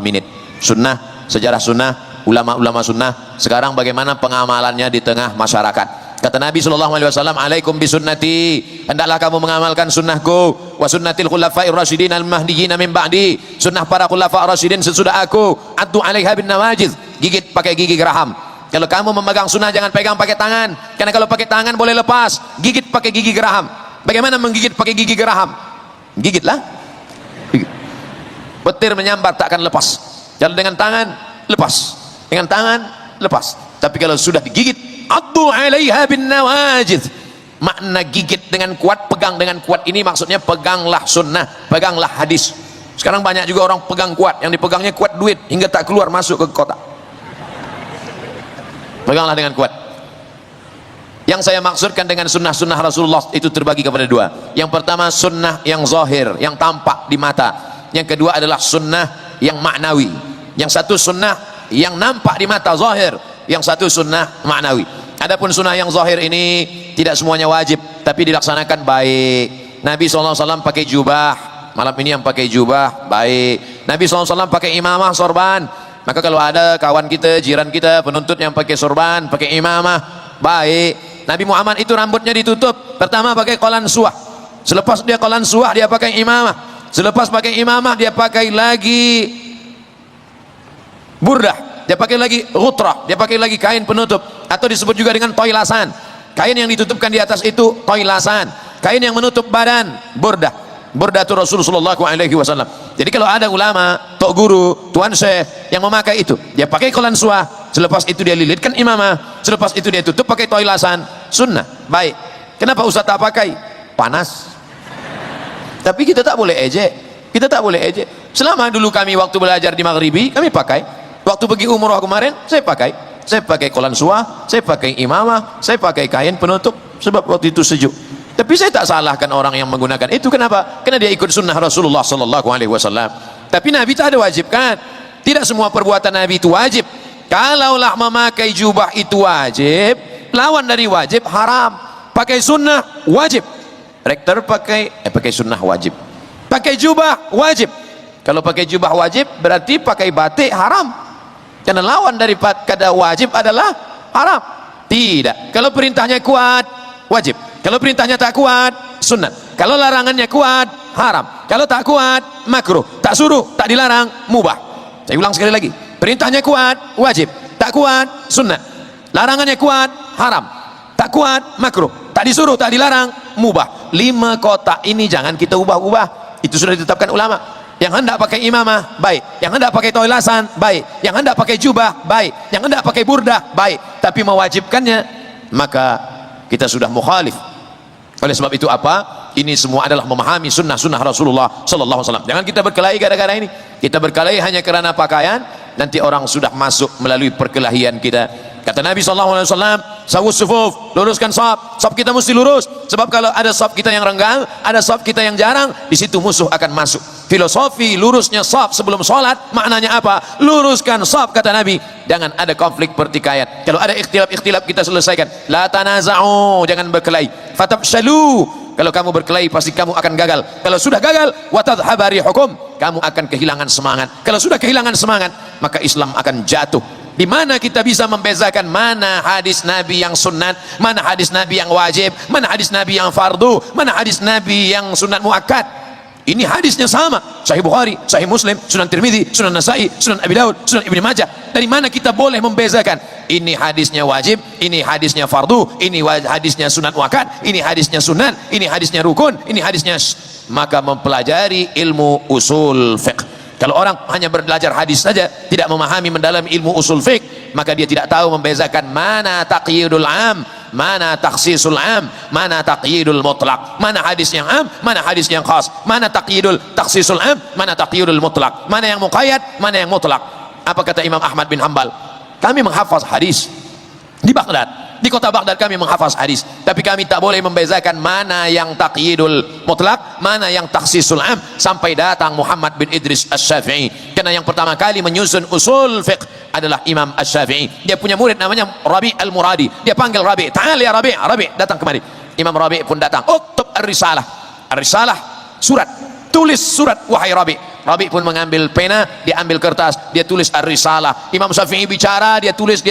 menit. Sunnah, sejarah sunnah, ulama-ulama sunnah. Sekarang bagaimana pengamalannya di tengah masyarakat? Kata Nabi SAW, alaikum bisunnati, hendaklah kamu mengamalkan sunnahku, wa sunnatil khulafa'ir rasyidin al-mahdiyyin min ba'di, sunnah para khulafa' rasyidin sesudah aku. Addu 'alaiha bin nawajiz, gigit pakai gigi geraham. Kalau kamu memegang sunnah jangan pegang pakai tangan, karena kalau pakai tangan boleh lepas. Gigit pakai gigi geraham. Bagaimana menggigit pakai gigi geraham? Gigitlah. Gigit. Petir menyambar tak akan lepas. Jalan dengan tangan, lepas. Dengan tangan, lepas. Tapi kalau sudah digigit, addu 'alaiha bin nawajid. Makna gigit dengan kuat, pegang dengan kuat ini maksudnya peganglah sunnah, peganglah hadis. Sekarang banyak juga orang pegang kuat, yang dipegangnya kuat duit hingga tak keluar masuk ke kota. Peganglah dengan kuat. Yang saya maksudkan dengan sunnah-sunnah Rasulullah itu terbagi kepada 2. Yang pertama sunnah yang zahir, yang tampak di mata. Yang kedua adalah sunnah yang maknawi. Yang satu sunnah yang nampak di mata zahir, yang satu sunnah ma'nawi. Adapun sunnah yang zahir ini tidak semuanya wajib, tapi dilaksanakan baik. Nabi SAW pakai jubah, malam ini yang pakai jubah baik. Nabi SAW pakai imamah sorban. Maka kalau ada kawan kita, jiran kita, penuntut yang pakai sorban, pakai imamah, baik. Nabi Muhammad itu rambutnya ditutup, pertama pakai qolan suah, selepas dia qolan suah dia pakai imamah, selepas pakai imamah dia pakai lagi burdah, dia pakai lagi ghutrah, dia pakai lagi kain penutup, atau disebut juga dengan toilasan. Kain yang ditutupkan di atas itu toilasan, kain yang menutup badan burdah. Burdatul Rasulullah SAW. Jadi kalau ada ulama, tok guru, tuan syekh yang memakai itu, dia pakai qolan suah, selepas itu dia lilitkan imamah, selepas itu dia tutup pakai toilasan, sunnah, baik. Kenapa Ustaz tak pakai? Panas. Tapi kita tak boleh ejek, kita tak boleh ejek. Selama dulu kami waktu belajar di Maghribi, kami pakai. Waktu pergi umroh kemarin, saya pakai qolan suah, saya pakai imamah, saya pakai kain penutup, sebab waktu itu sejuk. Tapi saya tak salahkan orang yang menggunakan itu. Kenapa? Karena dia ikut sunnah Rasulullah SAW. Tapi Nabi tak ada wajibkan. Tidak semua perbuatan Nabi itu wajib. Kalaulah memakai jubah itu wajib, lawan dari wajib haram. Pakai sunnah wajib. Rektor pakai sunnah wajib. Pakai jubah wajib. Kalau pakai jubah wajib berarti pakai batik haram. Karena lawan dari kata wajib adalah haram. Tidak. Kalau perintahnya kuat, wajib. Kalau perintahnya tak kuat, sunnah. Kalau larangannya kuat, haram. Kalau tak kuat, makruh. Tak suruh, tak dilarang, mubah. Saya ulang sekali lagi. Perintahnya kuat, wajib. Tak kuat, sunnah. Larangannya kuat, haram. Tak kuat, makruh. Tak disuruh, tak dilarang, mubah. 5 kotak ini jangan kita ubah-ubah. Itu sudah ditetapkan ulama. Yang hendak pakai imamah, baik. Yang hendak pakai toilasan, baik. Yang hendak pakai jubah, baik. Yang hendak pakai burdah, baik. Tapi mewajibkannya, maka kita sudah mukhalif. Oleh sebab itu apa? Ini semua adalah memahami sunnah-sunnah Rasulullah SAW. Jangan kita berkelahi gara-gara ini. Kita berkelahi hanya kerana pakaian, nanti orang sudah masuk melalui perkelahian kita. Kata Nabi SAW, sawus sufuf, luruskan saf. Saf kita mesti lurus. Sebab kalau ada saf kita yang renggang, ada saf kita yang jarang, di situ musuh akan masuk. Filosofi lurusnya saf sebelum sholat, maknanya apa? Luruskan saf, kata Nabi. Jangan ada konflik pertikaian. Kalau ada ikhtilaf kita selesaikan. La tanaza'u, jangan berkelahi. Fatabshalu, kalau kamu berkelahi pasti kamu akan gagal. Kalau sudah gagal, watadhabari hukum, kamu akan kehilangan semangat. Kalau sudah kehilangan semangat, maka Islam akan jatuh. Di mana kita bisa membezakan mana hadis Nabi yang sunat, mana hadis Nabi yang wajib, mana hadis Nabi yang fardu, mana hadis Nabi yang sunat muakkad. Ini hadisnya sama, Sahih Bukhari, Sahih Muslim, Sunan Tirmidzi, Sunan Nasai, Sunan Abi Daud, Sunan Ibnu Majah. Dari mana kita boleh membezakan? Ini hadisnya wajib, ini hadisnya fardu, ini hadisnya sunat muakkad, ini hadisnya sunat, ini hadisnya rukun, ini hadisnya maka mempelajari ilmu usul fiqh. Kalau orang hanya belajar hadis saja, tidak memahami mendalami ilmu usul fiqh, maka dia tidak tahu membezakan mana taqyidul am, mana takhsisul am, mana taqyidul mutlak, mana hadis yang am, mana hadis yang khas, mana taqyidul takhsisul am, mana taqyidul mutlak, mana yang muqayyad, mana yang mutlak. Apa kata Imam Ahmad bin Hanbal? Kami menghafaz hadis di Baghdad. Di kota Baghdad kami menghafaz hadis, tapi kami tak boleh membezakan mana yang taqyidul mutlak, mana yang takhsisul am, sampai datang Muhammad bin Idris Asy-Syafi'i. Karena yang pertama kali menyusun usul fiqh adalah Imam Asy-Syafi'i. Dia punya murid namanya Rabi' Al-Muradi. Dia panggil Rabi', "Ta'al ya Rabi', Rabi' datang kemari." Imam Rabi' pun datang. "Uktub ar-risalah." Ar-risalah surat. Tulis surat wahai Rabi'. Rabi' pun mengambil pena, dia ambil kertas, dia tulis ar-risalah. Imam Syafi'i bicara, dia tulis.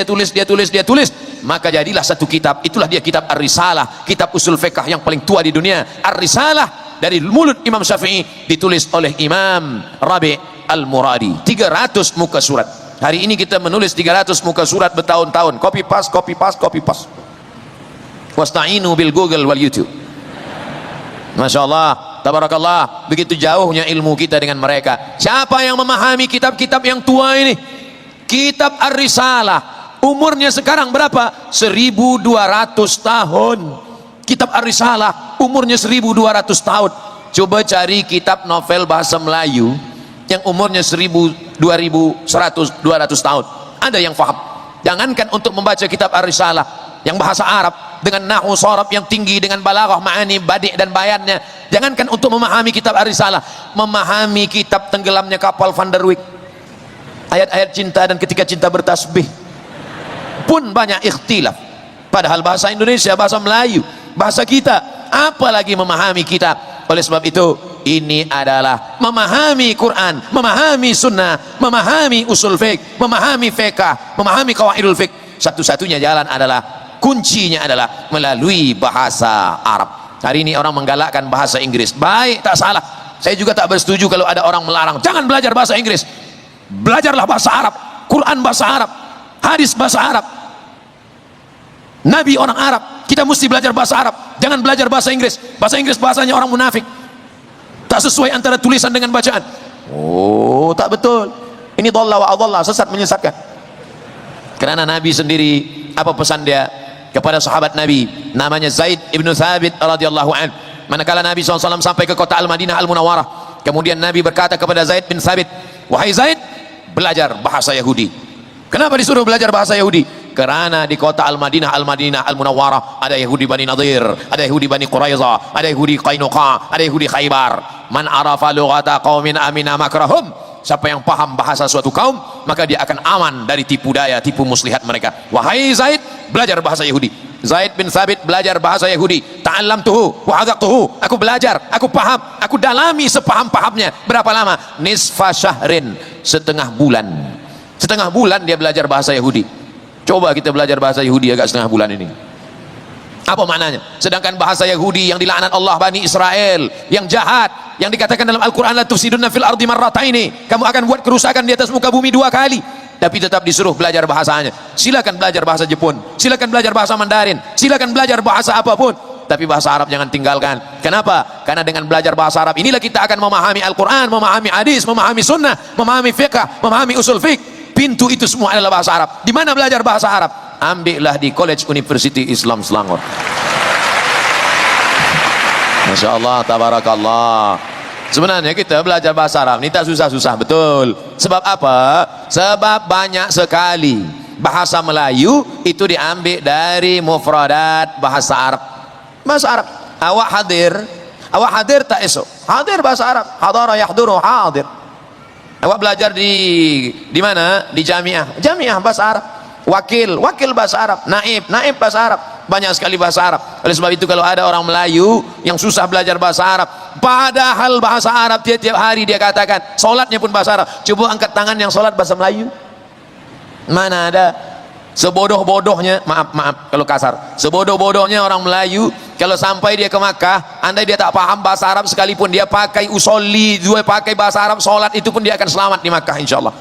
Maka jadilah satu kitab. Itulah dia kitab ar-risalah, kitab usul fiqh yang paling tua di dunia. Ar-risalah dari mulut Imam Syafi'i ditulis oleh Imam Rabi' Al-Muradi. 300 muka surat. Hari ini kita menulis 300 muka surat bertahun-tahun. Copy paste. Wasta'inu bil Google wal YouTube. Masya Allah, tabarakallah, begitu jauhnya ilmu kita dengan mereka. Siapa yang memahami kitab-kitab yang tua ini? Kitab Ar-Risalah umurnya sekarang berapa? 1200 tahun. Kitab Ar-Risalah umurnya 1200 tahun. Coba cari kitab novel bahasa Melayu yang umurnya 200 tahun. Ada yang faham? Jangankan untuk membaca kitab Ar-Risalah yang bahasa Arab dengan nahwu sharaf yang tinggi, dengan balaghah, ma'ani, badi' dan bayannya. Jangankan untuk memahami kitab Ar-Risalah, memahami kitab tenggelamnya kapal Van der Wijk ayat-ayat cinta dan ketika cinta bertasbih pun banyak ikhtilaf. Padahal bahasa Indonesia, bahasa Melayu, bahasa kita, apalagi memahami kitab. Oleh sebab itu, ini adalah memahami Quran, memahami sunnah, memahami usul fiqh, memahami fiqh, memahami qawaidul fiqh. Satu-satunya jalan adalah, kuncinya adalah melalui bahasa Arab. Hari ini orang menggalakkan bahasa Inggris. Baik, tak salah. Saya juga tak bersetuju kalau ada orang melarang, jangan belajar bahasa Inggris. Belajarlah bahasa Arab, Quran bahasa Arab, hadis bahasa Arab, Nabi orang Arab. Kita mesti belajar bahasa Arab, jangan belajar bahasa Inggris. Bahasa Inggris bahasanya orang munafik, tak sesuai antara tulisan dengan bacaan. Oh, tak betul. Ini dhalla wa adalla, sesat menyesatkan. Kerana Nabi sendiri, apa pesan dia kepada sahabat Nabi namanya Zaid ibn Thabit radhiyallahu an. Manakala Nabi SAW sampai ke kota Al-Madinah Al-Munawwarah, kemudian Nabi berkata kepada Zaid bin Thabit, wahai Zaid, belajar bahasa Yahudi. Kenapa disuruh belajar bahasa Yahudi? Kerana di kota Al-Madinah Al-Munawwarah ada Yahudi Bani Nadir, ada Yahudi Bani Quraiza, ada Yahudi Qainuqa, ada Yahudi Khaybar. Man arafa lughata qaumin amina makrahum. Siapa yang paham bahasa suatu kaum, maka dia akan aman dari tipu daya, tipu muslihat mereka. Wahai Zaid, belajar bahasa Yahudi. Zaid bin Thabit belajar bahasa Yahudi. Ta'allamtuhu wa hadaqtuhu. Aku belajar, aku paham, aku dalami sepaham-pahamnya. Berapa lama? Nisfa syahrin, setengah bulan. Setengah bulan dia belajar bahasa Yahudi. Coba kita belajar bahasa Yahudi agak setengah bulan ini. Apa maknanya? Sedangkan bahasa Yahudi yang dilaknat Allah Bani Israel, yang jahat, yang dikatakan dalam Al-Quran, la tufsiduna fil ardi marrataini, kamu akan buat kerusakan di atas muka bumi 2 kali. Tapi tetap disuruh belajar bahasanya. Silakan belajar bahasa Jepun, silakan belajar bahasa Mandarin, silakan belajar bahasa apapun, tapi bahasa Arab jangan tinggalkan. Kenapa? Karena dengan belajar bahasa Arab inilah kita akan memahami Al-Quran, memahami hadis, memahami sunnah, memahami fiqh, memahami usul fiqh. Pintu itu semua adalah bahasa Arab. Di mana belajar bahasa Arab? Ambillah di College University Islam Selangor. Masya Allah, tabarakallah. Sebenarnya kita belajar bahasa Arab ini tak susah-susah, betul. Sebab apa? Sebab banyak sekali bahasa Melayu itu diambil dari mufradat bahasa Arab. Bahasa Arab. Awak hadir tak esok? Hadir bahasa Arab. Hadara yahduru, hadir. Awak belajar di mana? Di jamiah bahasa Arab. Wakil bahasa Arab. Naib bahasa Arab. Banyak sekali bahasa Arab. Oleh sebab itu kalau ada orang Melayu yang susah belajar bahasa Arab, padahal bahasa Arab tiap-tiap hari dia katakan, solatnya pun bahasa Arab. Coba angkat tangan yang solat bahasa Melayu. Mana ada? Sebodoh-bodohnya, maaf kalau kasar, sebodoh-bodohnya orang Melayu, kalau sampai dia ke Makkah, andai dia tak paham bahasa Arab sekalipun, dia pakai usolli, dia pakai bahasa Arab, solat itu pun dia akan selamat di Makkah insyaAllah.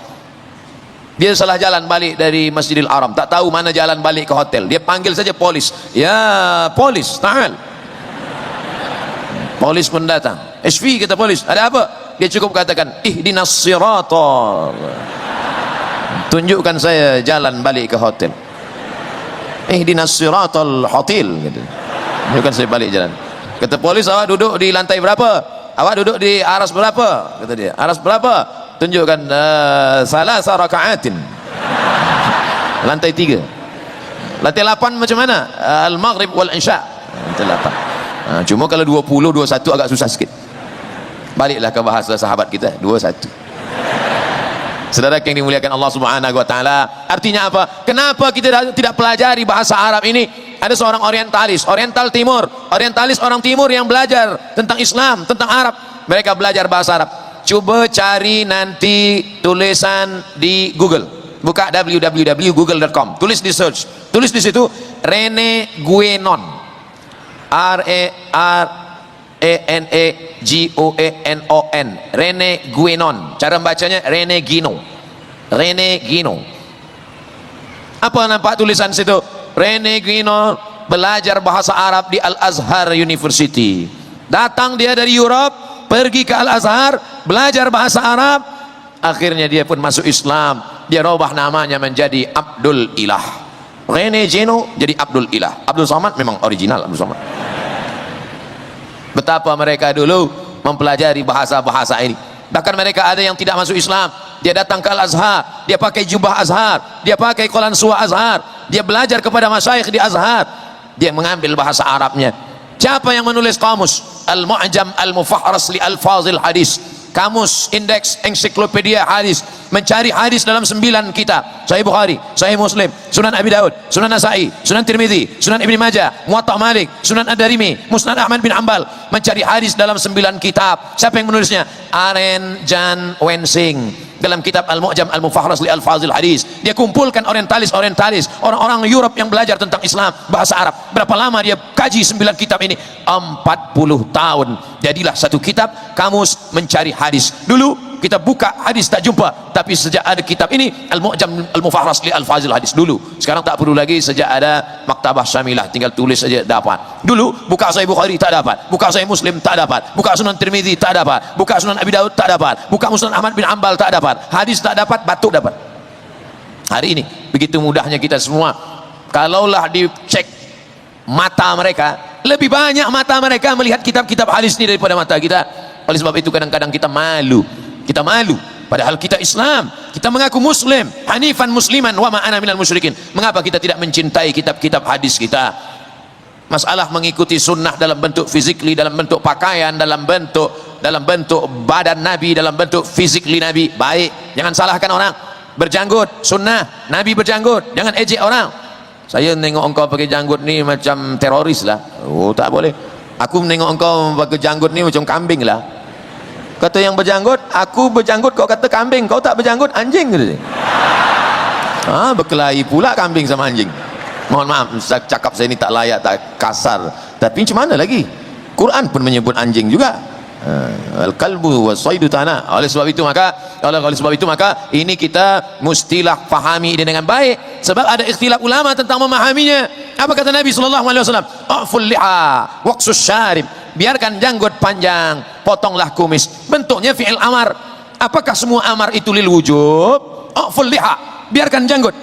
Dia salah jalan balik dari Masjidil Haram, tak tahu mana jalan balik ke hotel, dia panggil saja polis. Ya polis, ta'al. Polis pun datang. SV kata polis, ada apa? Dia cukup katakan, ihdinas siratal, tunjukkan saya jalan balik ke hotel. Ihdinas siratal hotel, gitu. Tunjukkan saya balik jalan. Kata polis, awak duduk di lantai berapa? Awak duduk di aras berapa? Kata dia, aras berapa? Tunjukkan salasa raka'atin, lantai 3. Lantai 8 macam mana? Al-Maghrib wal Isya, lantai 8. Cuma kalau 20, 21 agak susah sikit. Baliklah ke bahasa sahabat kita, 21. Saudara yang dimuliakan Allah Subhanahu wa taala, artinya apa? Kenapa kita tidak pelajari bahasa Arab ini? Ada seorang orientalis, Oriental Timur, orientalis orang timur yang belajar tentang Islam, tentang Arab. Mereka belajar bahasa Arab. Coba cari nanti tulisan di Google, buka www.google.com, tulis di search, tulis di situ Rene Guénon, R-E-N-E-G-O-E-N-O-N, Rene Guénon, cara bacanya Rene Guino. Apa nampak tulisan situ? Rene Guénon belajar bahasa Arab di Al-Azhar University. Datang dia dari Europe, pergi ke Al-Azhar, belajar bahasa Arab, akhirnya dia pun masuk Islam. Dia rubah namanya menjadi Abdul Ilah. Rene Guénon jadi Abdul Ilah. Abdul Somad memang original Abdul Somad. Betapa mereka dulu mempelajari bahasa-bahasa ini. Bahkan mereka ada yang tidak masuk Islam, dia datang ke Al-Azhar, dia pakai jubah Azhar, dia pakai qalansuwa Azhar, dia belajar kepada masyayikh di Azhar, dia mengambil bahasa Arabnya. Siapa yang menulis kamus? Al-Mu'jam Al-Mufahras li Alfazil Hadis. kamus, indeks, ensiklopedia hadis, mencari hadis dalam 9 kitab: Sahih Bukhari, Sahih Muslim, Sunan Abi Daud, Sunan Nasai, Sunan Tirmidzi, Sunan Ibnu Majah, Muwatta Malik, Sunan Ad-Darimi, Musnad Ahmad bin Hanbal. Mencari hadis dalam 9 kitab. Siapa yang menulisnya? Aren Jan Wensing dalam kitab Al-Mu'jam Al-Mufahras li Al-Fazil Hadis. Dia kumpulkan orientalis, orang-orang Europe yang belajar tentang Islam, bahasa Arab. Berapa lama dia kaji 9 kitab ini? 40 tahun. Jadilah satu kitab kamus mencari hadis. Dulu kita buka hadis tak jumpa, tapi sejak ada kitab ini Al-Mu'jam Al-Mufahras li Al-Fazil Hadis dulu. Sekarang tak perlu lagi, sejak ada Maktabah Syamilah tinggal tulis saja dapat. Dulu buka Sahih Bukhari tak dapat, buka Sahih Muslim tak dapat, buka Sunan Tirmidzi tak dapat, buka Sunan Abi Daud tak dapat, buka Musnad Ahmad bin Hanbal tak dapat, hadis tak dapat, batuk dapat. Hari ini begitu mudahnya kita semua. Kalaulah dicek mata mereka, lebih banyak mata mereka melihat kitab-kitab hadis ini daripada mata kita. Oleh sebab itu kadang-kadang kita malu. Kita malu, padahal kita Islam, kita mengaku Muslim, hanifan musliman wa ma ana minal musyrikin. Mengapa kita tidak mencintai kitab-kitab hadis kita? Masalah mengikuti sunnah dalam bentuk fizikli, dalam bentuk pakaian, dalam bentuk badan Nabi, dalam bentuk fizikli Nabi, baik. Jangan salahkan orang. Berjanggut sunnah, Nabi berjanggut, jangan ejek orang. Saya nengok engkau pakai janggut ni macam teroris lah. Oh, tak boleh. Aku menengok engkau pakai janggut ni macam kambing lah. Kata yang berjanggut, aku berjanggut, kau kata kambing. Kau tak berjanggut, anjing. Berkelahi pula kambing sama anjing. Mohon maaf, cakap saya ini tak layak, tak kasar, tapi macam mana lagi, Quran pun menyebut anjing juga. Al-kalbu was-saidu tanah. Oleh sebab itu maka ini kita mestilah fahami ini dengan baik, sebab ada ikhtilaf ulama tentang memahaminya. Apa kata Nabi SAW? A'ful liha waqsus syarib, biarkan janggut panjang, potonglah kumis. Bentuknya fi'il amar. Apakah semua amar itu lil wujub? A'ful liha, biarkan janggut.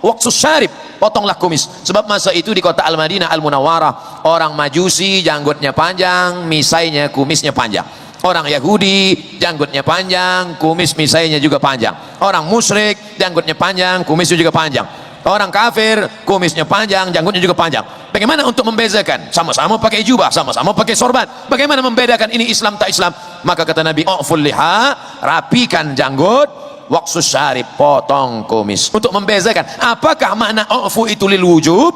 Waqsus syarib, potonglah kumis. Sebab masa itu di kota Al-Madinah Al-Munawwarah, orang Majusi janggutnya panjang, misainya, kumisnya panjang. Orang Yahudi janggutnya panjang, kumis misainya juga panjang. Orang musyrik janggutnya panjang, kumisnya juga panjang. Orang kafir kumisnya panjang, janggutnya juga panjang. Bagaimana untuk membezakan? Sama-sama pakai jubah, sama-sama pakai sorban. Bagaimana membedakan ini Islam tak Islam? Maka kata Nabi, a'ful liha, rapikan janggut, waqsus syarib, potong kumis. Untuk membezakan apakah makna a'fu itu lil wujub,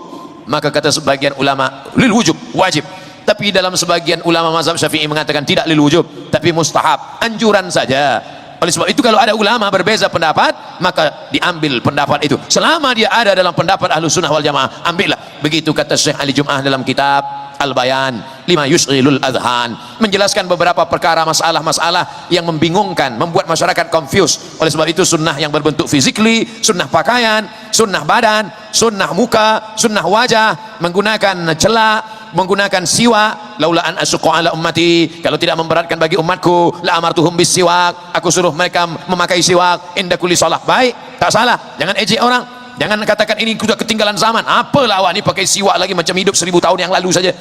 maka kata sebagian ulama lil wujub, wajib. Tapi dalam sebagian ulama mazhab Syafi'i mengatakan tidak lil wujub, tapi mustahab, anjuran saja. Oleh sebab itu kalau ada ulama berbeza pendapat, maka diambil pendapat itu. Selama dia ada dalam pendapat Ahlus Sunnah wal Jamaah, ambillah. Begitu kata Syekh Ali Jum'ah dalam kitab Al-Bayan lima yus'ilul adhan, menjelaskan beberapa perkara masalah-masalah yang membingungkan, membuat masyarakat confused. Oleh sebab itu sunnah yang berbentuk fizikli, sunnah pakaian, sunnah badan, sunnah muka, sunnah wajah, menggunakan celak, menggunakan siwak. Laula an asyqa ala ummati, kalau tidak memberatkan bagi umatku, la amartuhum bis siwak, aku suruh mereka memakai siwak inda kulli shalah. Baik, tak salah, jangan ejek orang. Jangan katakan ini sudah ketinggalan zaman. Apalah awak ni pakai siwak lagi macam hidup 1000 tahun yang lalu saja.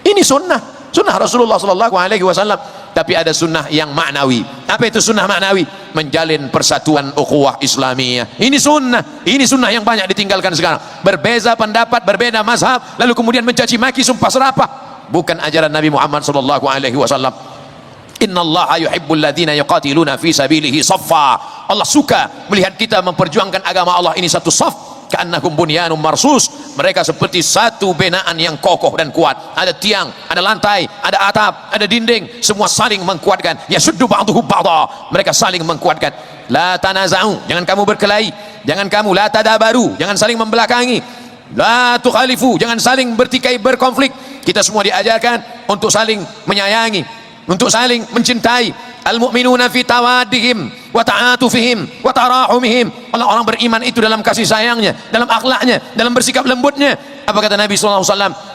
Ini sunnah Rasulullah SAW. Tapi ada sunnah yang maknawi. Apa itu sunnah maknawi? Menjalin persatuan ukhuwah Islamiyah. Ini sunnah yang banyak ditinggalkan sekarang. Berbeza pendapat, berbeda mazhab, lalu kemudian mencaci maki, sumpah serapah. Bukan ajaran Nabi Muhammad SAW. Innallaha yuhibbul ladzina yuqatiluna fi sabilihi shaffa. Allah suka melihat kita memperjuangkan agama Allah ini satu saf. Ka'annahum bunyanun marsus, mereka seperti satu binaan yang kokoh dan kuat. Ada tiang, ada lantai, ada atap, ada dinding, semua saling menguatkan. Yashuddu ba'duhu ba'dha, mereka saling menguatkan. La tanaza'u, jangan kamu berkelahi. Jangan kamu la tadabaru, jangan saling membelakangi. La tukhalifu, jangan saling bertikai, berkonflik. Kita semua diajarkan untuk saling menyayangi, untuk saling mencintai. Al-mu'minuna fi tawaddihim wa ta'atufihim wa tarahumihim. Orang-orang beriman itu dalam kasih sayangnya, dalam akhlaknya, dalam bersikap lembutnya. Apa kata Nabi SAW?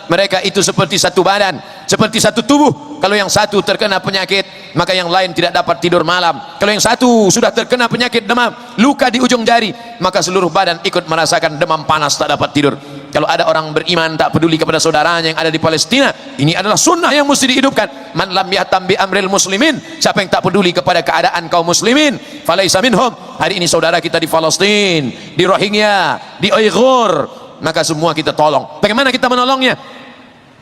Mereka itu seperti satu badan, seperti satu tubuh. Kalau yang satu terkena penyakit, maka yang lain tidak dapat tidur malam. Kalau yang satu sudah terkena penyakit demam, luka di ujung jari, maka seluruh badan ikut merasakan demam panas, tak dapat tidur. Kalau ada orang beriman tak peduli kepada saudaranya yang ada di Palestina, ini adalah sunnah yang mesti dihidupkan. Man lam yahtam bi amril muslimin, siapa yang tak peduli kepada keadaan kaum muslimin, falaisa minhum. Hari ini saudara kita di Palestina, di Rohingya, di Uighur, maka semua kita tolong. Bagaimana kita menolongnya?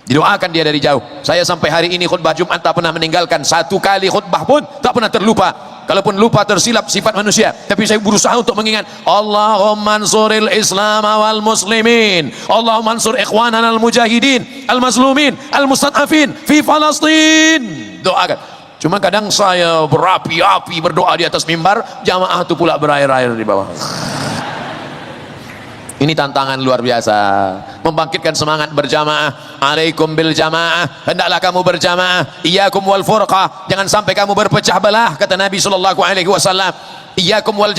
Didoakan dia dari jauh. Saya sampai hari ini khutbah Jumat tak pernah meninggalkan satu kali khutbah pun, tak pernah terlupa. Kalaupun lupa tersilap sifat manusia, tapi saya berusaha untuk mengingat. Allahumma ansuril Islam wal muslimin, Allahumma ansur ikhwanana al mujahidin al mazlumin al mustad'afin fi Palestin. Doakan. Cuma kadang saya berapi-api berdoa di atas mimbar, jamaah itu pula berair-air di bawah. Ini tantangan luar biasa, membangkitkan semangat berjamaah. Alaikum bil jamaah, hendaklah kamu berjamaah. Iyyakum wal furqah, jangan sampai kamu berpecah belah, kata Nabi sallallahu alaihi wasallam. Iyyakum wal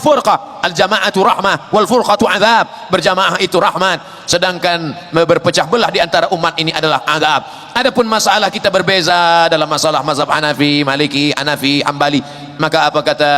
furqah, al jamaatu rahmah wal furqatu azab. Berjamaah itu rahmat, sedangkan berpecah belah di antara umat ini adalah azab. Adapun masalah kita berbeza dalam masalah mazhab Hanafi, Maliki, Hanafi, Hambali, maka apa kata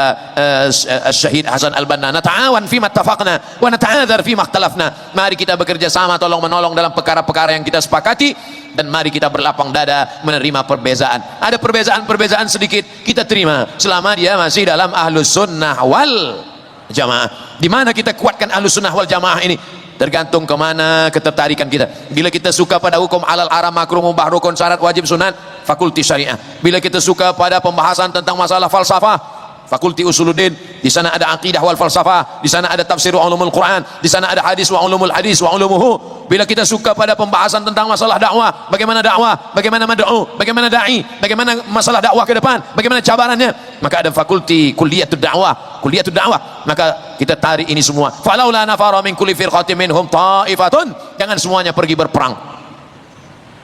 Syahid Hasan Al-Banna, nata'awan fima ittafaqna wa nata'adzar fima ikhtalafna. Mari kita bekerja sama tolong menolong dalam perkara-perkara yang kita sepakati, dan mari kita berlapang dada menerima perbezaan. Ada perbezaan-perbezaan sedikit kita terima selama dia masih dalam ahlus sunnah wal jamaah. Di mana kita kuatkan ahlus sunnah wal jamaah ini tergantung kemana ketertarikan kita. Bila kita suka pada hukum halal haram makruh mubah rukun syarat wajib sunat, fakulti syariah. Bila kita suka pada pembahasan tentang masalah falsafah, fakulti usuluddin. Di sana ada aqidah wal falsafah, di sana ada tafsir wa ulumul Quran, di sana ada hadis wa ulumul hadis wa ulumuhu. Bila kita suka pada pembahasan tentang masalah dakwah, bagaimana dakwah, bagaimana mad'u, bagaimana dai, bagaimana masalah dakwah ke depan, bagaimana cabarannya, maka ada fakulti kulliyatud dakwah, kuliatud dakwah. Maka kita tarik ini semua. Falaula nafara min kulli firqatin minhum ta'ifatun, jangan semuanya pergi berperang,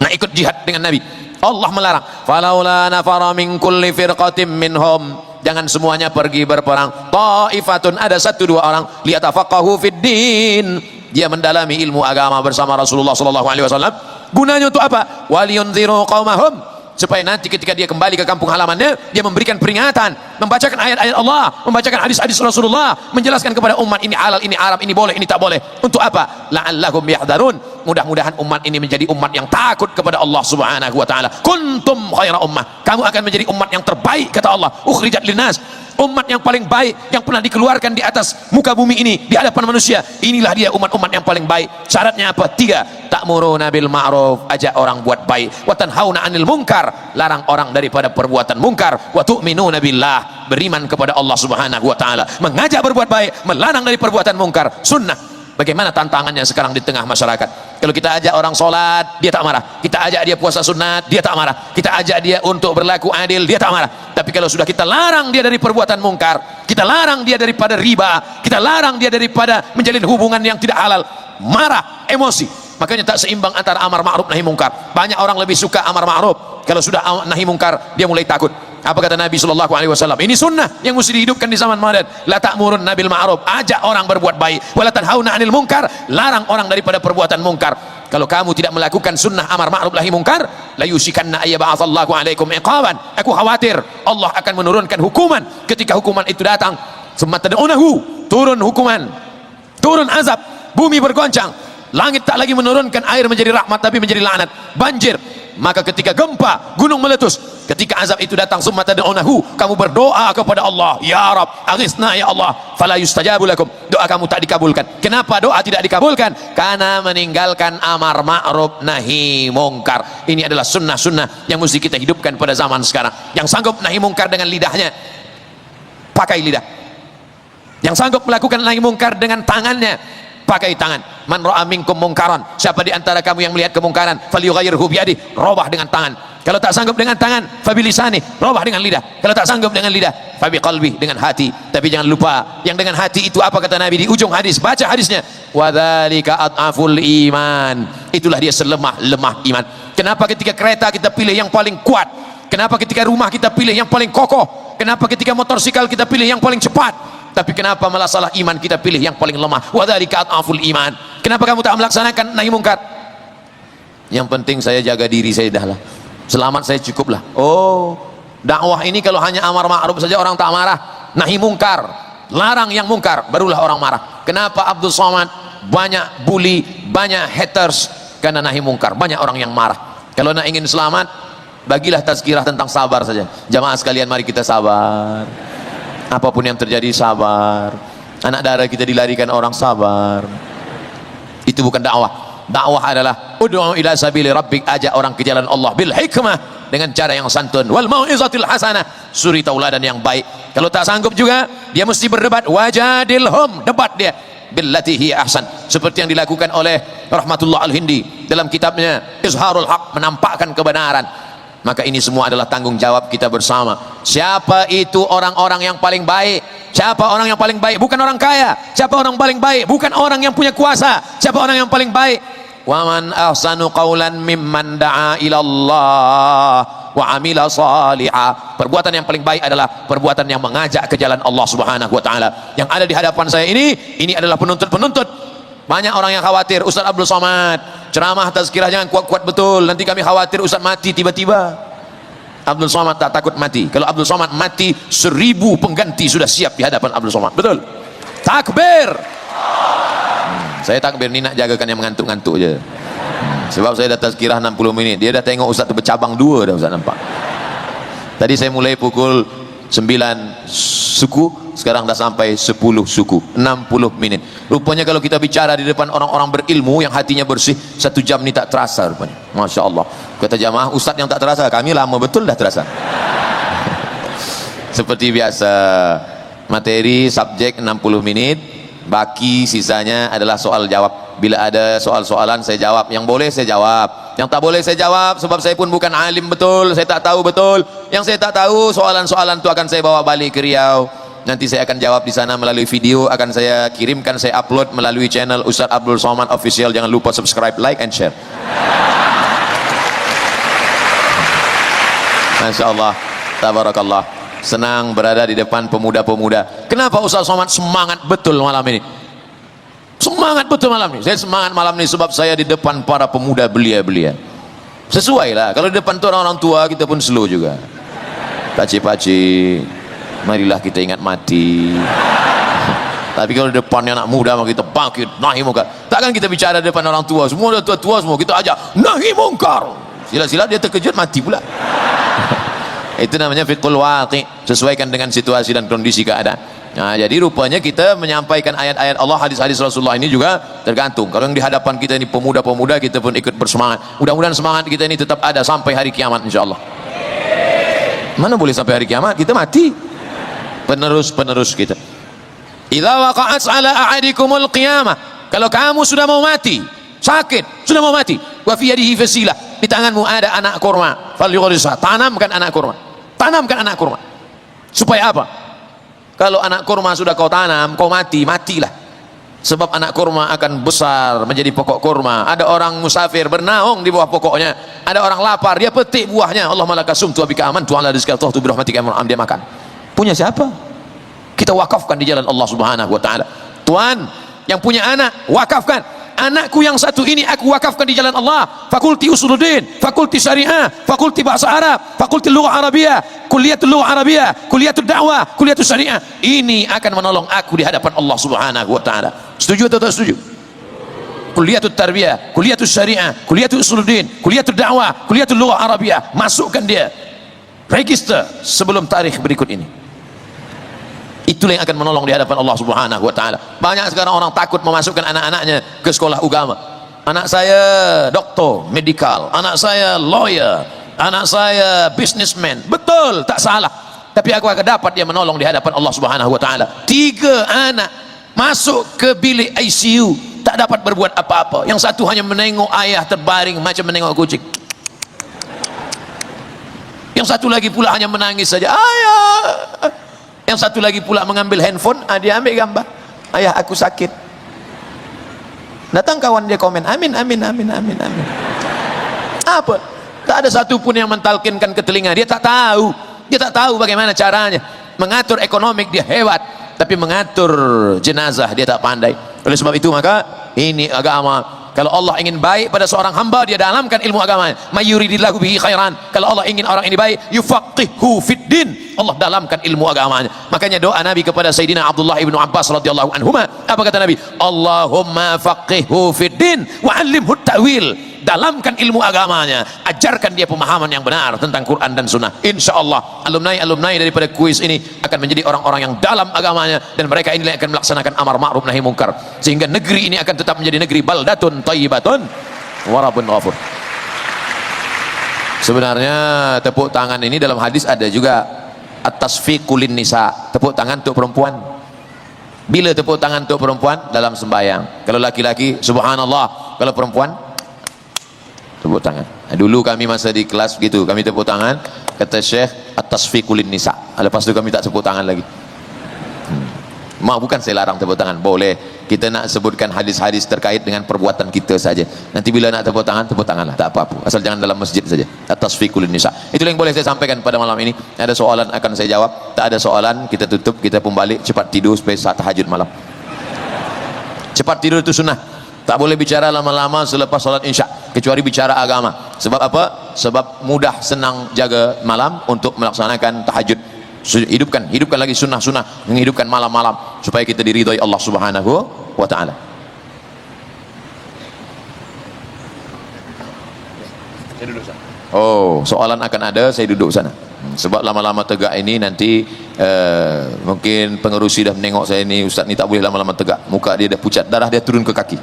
nah ikut jihad dengan Nabi. Allah melarang, falaula nafara min kulli firqatin minhum, jangan semuanya pergi berperang. Ta'ifatun, ada satu dua orang, liyatafaqahu fid din, dia mendalami ilmu agama bersama Rasulullah sallallahu alaihi wasallam. Gunanya untuk apa? Waliyunziru qaumahum, supaya nanti ketika dia kembali ke kampung halamannya, dia memberikan peringatan, membacakan ayat-ayat Allah, membacakan hadis-hadis Rasulullah, menjelaskan kepada umat ini halal, ini haram, ini boleh, ini tak boleh. Untuk apa? La'allahum yahdharun, mudah-mudahan umat ini menjadi umat yang takut kepada Allah subhanahu wa ta'ala. Kuntum khaira ummah, kamu akan menjadi umat yang terbaik, kata Allah. Ukhrijat linnas, umat yang paling baik yang pernah dikeluarkan di atas muka bumi ini, di hadapan manusia. Inilah dia umat-umat yang paling baik. Syaratnya apa? 3. Ta'muruna bil ma'ruf, ajak orang buat baik. Wa tanhauna 'anil munkar, larang orang daripada perbuatan mungkar. Wa tu'minuna billah, beriman kepada Allah subhanahu wa ta'ala. Mengajak berbuat baik, melarang dari perbuatan mungkar. Sunnah. Bagaimana tantangannya sekarang di tengah masyarakat? Kalau kita ajak orang sholat, dia tak marah. Kita ajak dia puasa sunat, dia tak marah. Kita ajak dia untuk berlaku adil, dia tak marah. Tapi kalau sudah kita larang dia dari perbuatan mungkar, kita larang dia daripada riba, kita larang dia daripada menjalin hubungan yang tidak halal, marah, emosi. Makanya tak seimbang antara amar ma'ruf nahi mungkar. Banyak orang lebih suka amar ma'ruf, kalau sudah nahi mungkar dia mulai takut. Apa kata Nabi sallallahu alaihi wasallam? Ini sunnah yang mesti dihidupkan di zaman modern. La ta'murun nabil ma'ruf, ajak orang berbuat baik. Wala tanhauna 'anil munkar, larang orang daripada perbuatan mungkar. Kalau kamu tidak melakukan sunnah amar ma'ruf nahi mungkar, la yusikanna ayyab'atsallahu 'alaikum iqaban. Aku khawatir Allah akan menurunkan hukuman. Ketika hukuman itu datang, summa tad'unahu, turun hukuman, turun azab, bumi bergoncang, langit tak lagi menurunkan air menjadi rahmat tapi menjadi laknat, banjir. Maka ketika gempa, gunung meletus, ketika azab itu datang, summa tad'unahu, kamu berdoa kepada Allah, ya Rab, aghithna ya Allah, fala yustajabu lakum, doa kamu tak dikabulkan. Kenapa doa tidak dikabulkan? Karena meninggalkan amar ma'ruf nahi mungkar. Ini adalah sunnah-sunnah yang mesti kita hidupkan pada zaman sekarang. Yang sanggup nahi mungkar dengan lidahnya, pakai lidah. Yang sanggup melakukan nahi mungkar dengan tangannya, pakai tangan. Man ra'a minkum mungkaran, siapa di antara kamu yang melihat kemungkaran, falyughayyirhu biyadihi, robah dengan tangan. Kalau tak sanggup dengan tangan, fabilisani, robah dengan lidah. Kalau tak sanggup dengan lidah, fabiqalbi, dengan hati. Tapi jangan lupa, yang dengan hati itu apa kata Nabi di ujung hadis? Baca hadisnya. Wadzalika ad'aful iman, itulah dia selemah-lemah iman. Kenapa ketika kereta kita pilih yang paling kuat? Kenapa ketika rumah kita pilih yang paling kokoh? Kenapa ketika motorsikal kita pilih yang paling cepat? Tapi kenapa masalah iman kita pilih yang paling lemah? Wadzalika ad'aful iman. Kenapa kamu tak melaksanakan nahi mungkar? Yang penting saya jaga diri saya dah lah, selamat saya cukup lah. Oh, dakwah ini kalau hanya amar ma'ruf saja orang tak marah, nahi mungkar, larang yang mungkar, barulah orang marah. Kenapa Abdul Somad banyak bully, banyak haters? Karena nahi mungkar, banyak orang yang marah. Kalau nak ingin selamat, bagilah tazkirah tentang sabar saja. Jamaah sekalian, mari kita sabar. Apapun yang terjadi, sabar. Anak darah kita dilarikan orang, sabar. Itu bukan dakwah. Dakwah adalah ud'u ila sabili rabbik, ajak orang ke jalan Allah bil hikmah, dengan cara yang santun, wal mau'izatil hasanah, suri tauladan yang baik. Kalau tak sanggup juga dia mesti berdebat, wajadilhum, debat dia billati hiya ahsan, seperti yang dilakukan oleh Rahmatullah Al-Hindi dalam kitabnya Izharul Haq, menampakkan kebenaran. Maka ini semua adalah tanggung jawab kita bersama. Siapa itu orang-orang yang paling baik? Siapa orang yang paling baik? Bukan orang kaya. Siapa orang paling baik? Bukan orang yang punya kuasa. Siapa orang yang paling baik? Wa man ahsanu qawlan mimman da'a ila Allah wa amila salihah. Perbuatan yang paling baik adalah perbuatan yang mengajak ke jalan Allah Subhanahu wa taala. Yang ada di hadapan saya ini adalah penuntut-penuntut. Banyak orang yang khawatir, Ustaz Abdul Somad ceramah tazkirah jangan kuat-kuat betul, nanti kami khawatir Ustaz mati tiba-tiba. Abdul Somad tak takut mati. Kalau Abdul Somad mati, 1000 pengganti sudah siap di hadapan Abdul Somad. Betul? Takbir. Saya takbir ni nak jagakan yang mengantuk-ngantuk je. Sebab saya dah tazkirah 60 minit, dia dah tengok Ustaz tu bercabang 2 dah, Ustaz nampak. Tadi saya mulai pukul 9 suku, sekarang dah sampai 10 suku, 60 menit. Rupanya kalau kita bicara di depan orang-orang berilmu yang hatinya bersih, 1 jam ni tak terasa rupanya. Masya Allah. Kata jamaah, Ustaz yang tak terasa, kami lama betul dah terasa. Seperti biasa, materi subjek 60 menit, baki sisanya adalah soal jawab. Bila ada soal-soalan saya jawab, yang boleh saya jawab, yang tak boleh saya jawab, sebab saya pun bukan alim betul, saya tak tahu betul. Yang saya tak tahu, soalan-soalan itu akan saya bawa balik ke Riau, nanti saya akan jawab di sana melalui video, akan saya kirimkan, saya upload melalui channel Ustaz Abdul Somad Official. Jangan lupa subscribe, like and share. Masya Allah, tabarakallah. Senang berada di depan pemuda-pemuda. Kenapa Ustaz Somad semangat betul malam ini? Semangat betul malam ini. Saya semangat malam ini sebab saya di depan para pemuda belia-belia. Sesuai lah, kalau di depan tu orang-orang tua kita pun slow juga. Pakcik-pakcik, marilah kita ingat mati. Tapi kalau di depannya anak muda, maka kita bangkit, nahi mungkar. Takkan kita bicara di depan orang tua, semua dah tua-tua semua, kita ajak nahi mungkar. Sila-sila dia terkejut, mati pula. Itu namanya fiqhul waqi', sesuaikan dengan situasi dan kondisi keadaan. Nah, jadi rupanya kita menyampaikan ayat-ayat Allah, hadis-hadis Rasulullah ini juga tergantung. Kalau yang di hadapan kita ini pemuda-pemuda, kita pun ikut bersemangat. Mudah-mudahan semangat kita ini tetap ada sampai hari kiamat insyaallah. Mana boleh sampai hari kiamat, kita mati. Penerus-penerus kita. Idza waqa'at 'ala ahadikumul qiyamah. Kalau kamu sudah mau mati, sakit, sudah mau mati, wa fi yadihi fasilah, di tanganmu ada anak kurma, falyughrisa, tanamkan anak kurma. Tanamkan anak kurma. Supaya apa? Kalau anak kurma sudah kau tanam, kau mati, matilah. Sebab anak kurma akan besar menjadi pokok kurma. Ada orang musafir bernaung di bawah pokoknya. Ada orang lapar, dia petik buahnya. Allahumma laka sumtu wa bika amantu ala rizqika wa bi rahmatika dia makan. Punya siapa? Kita wakafkan di jalan Allah Subhanahu wa taala. Tuan yang punya anak, wakafkan. Anakku yang satu ini aku wakafkan di jalan Allah. Fakulti Usuluddin, fakulti Syariah, fakulti Bahasa Arab, fakulti Lughah Arabiyah, kuliatul Lughah Arabiyah, kuliatul Dakwah, kuliatul Syariah. Ini akan menolong aku di hadapan Allah Subhanahu wa taala. Setuju atau tak setuju? Kuliatul Tarbiyah, kuliatul Syariah, kuliatul Usuluddin, kuliatul Dakwah, kuliatul Lughah Arabiyah. Masukkan dia. Register sebelum tarikh berikut ini. Itulah yang akan menolong di hadapan Allah Subhanahu wa taala. Banyak sekarang orang takut memasukkan anak-anaknya ke sekolah agama. Anak saya doktor, medikal, anak saya lawyer, anak saya businessman. Betul, tak salah. Tapi aku akan dapat dia menolong di hadapan Allah Subhanahu wa taala. 3 anak masuk ke bilik ICU, tak dapat berbuat apa-apa. Yang satu hanya menengok ayah terbaring macam menengok kucing. Yang satu lagi pula hanya menangis saja. Ayah. Yang satu lagi pula mengambil handphone, dia ambil gambar. Ayah aku sakit. Datang kawan dia komen, amin, amin, amin, amin, amin. Apa? Tak ada satu pun yang mentalkinkan ke telinga. Dia tak tahu. Dia tak tahu bagaimana caranya. Mengatur ekonomi dia hebat, tapi mengatur jenazah dia tak pandai. Oleh sebab itu maka ini agama. Kalau Allah ingin baik pada seorang hamba, dia dalamkan ilmu agamanya. May yuridillahu bihi khairan. Kalau Allah ingin orang ini baik, yufaqihu fid din. Allah dalamkan ilmu agamanya. Makanya doa Nabi kepada Sayyidina Abdullah ibnu Abbas radhiyallahu anhuma, apa kata Nabi? Allahumma faqihu fid din wa 'allimhu ta'wil. Dalamkan ilmu agamanya, ajarkan dia pemahaman yang benar tentang Quran dan Sunnah. InsyaAllah alumni daripada kuis ini akan menjadi orang-orang yang dalam agamanya, dan mereka inilah yang akan melaksanakan amar ma'ruf nahi mungkar, sehingga negeri ini akan tetap menjadi negeri baldatun thayyibatun wa rabbun ghafur. Sebenarnya tepuk tangan ini dalam hadis ada juga at-tasfiqu lin nisa, tepuk tangan untuk perempuan. Bila tepuk tangan untuk perempuan? Dalam sembahyang. Kalau laki-laki subhanallah, kalau perempuan tepuk tangan. Dulu kami masa di kelas begitu, kami tepuk tangan, kata Syekh at-tasfiqu lin nisa. Lepas itu kami tak tepuk tangan lagi. Mak, bukan saya larang tepuk tangan, boleh. Kita nak sebutkan hadis-hadis terkait dengan perbuatan kita saja. Nanti bila nak tepuk tanganlah, tak apa-apa. Asal jangan dalam masjid saja. At-tasfiqu lin nisa. Itulah yang boleh saya sampaikan pada malam ini. Ada soalan akan saya jawab. Tak ada soalan, kita tutup, kita pun balik cepat tidur supaya saat tahajud malam. Cepat tidur itu sunnah. Tak boleh bicara lama-lama selepas solat isya, kecuali bicara agama. Sebab apa? Sebab mudah senang jaga malam untuk melaksanakan tahajud. Hidupkan lagi sunnah-sunnah, menghidupkan malam-malam supaya kita diridhai Allah Subhanahu wa taala. Saya duduk sana. Oh, soalan akan ada, saya duduk sana. Sebab lama-lama tegak ini nanti mungkin pengerusi dah menengok saya ni, ustaz ni tak boleh lama-lama tegak. Muka dia dah pucat, darah dia turun ke kaki.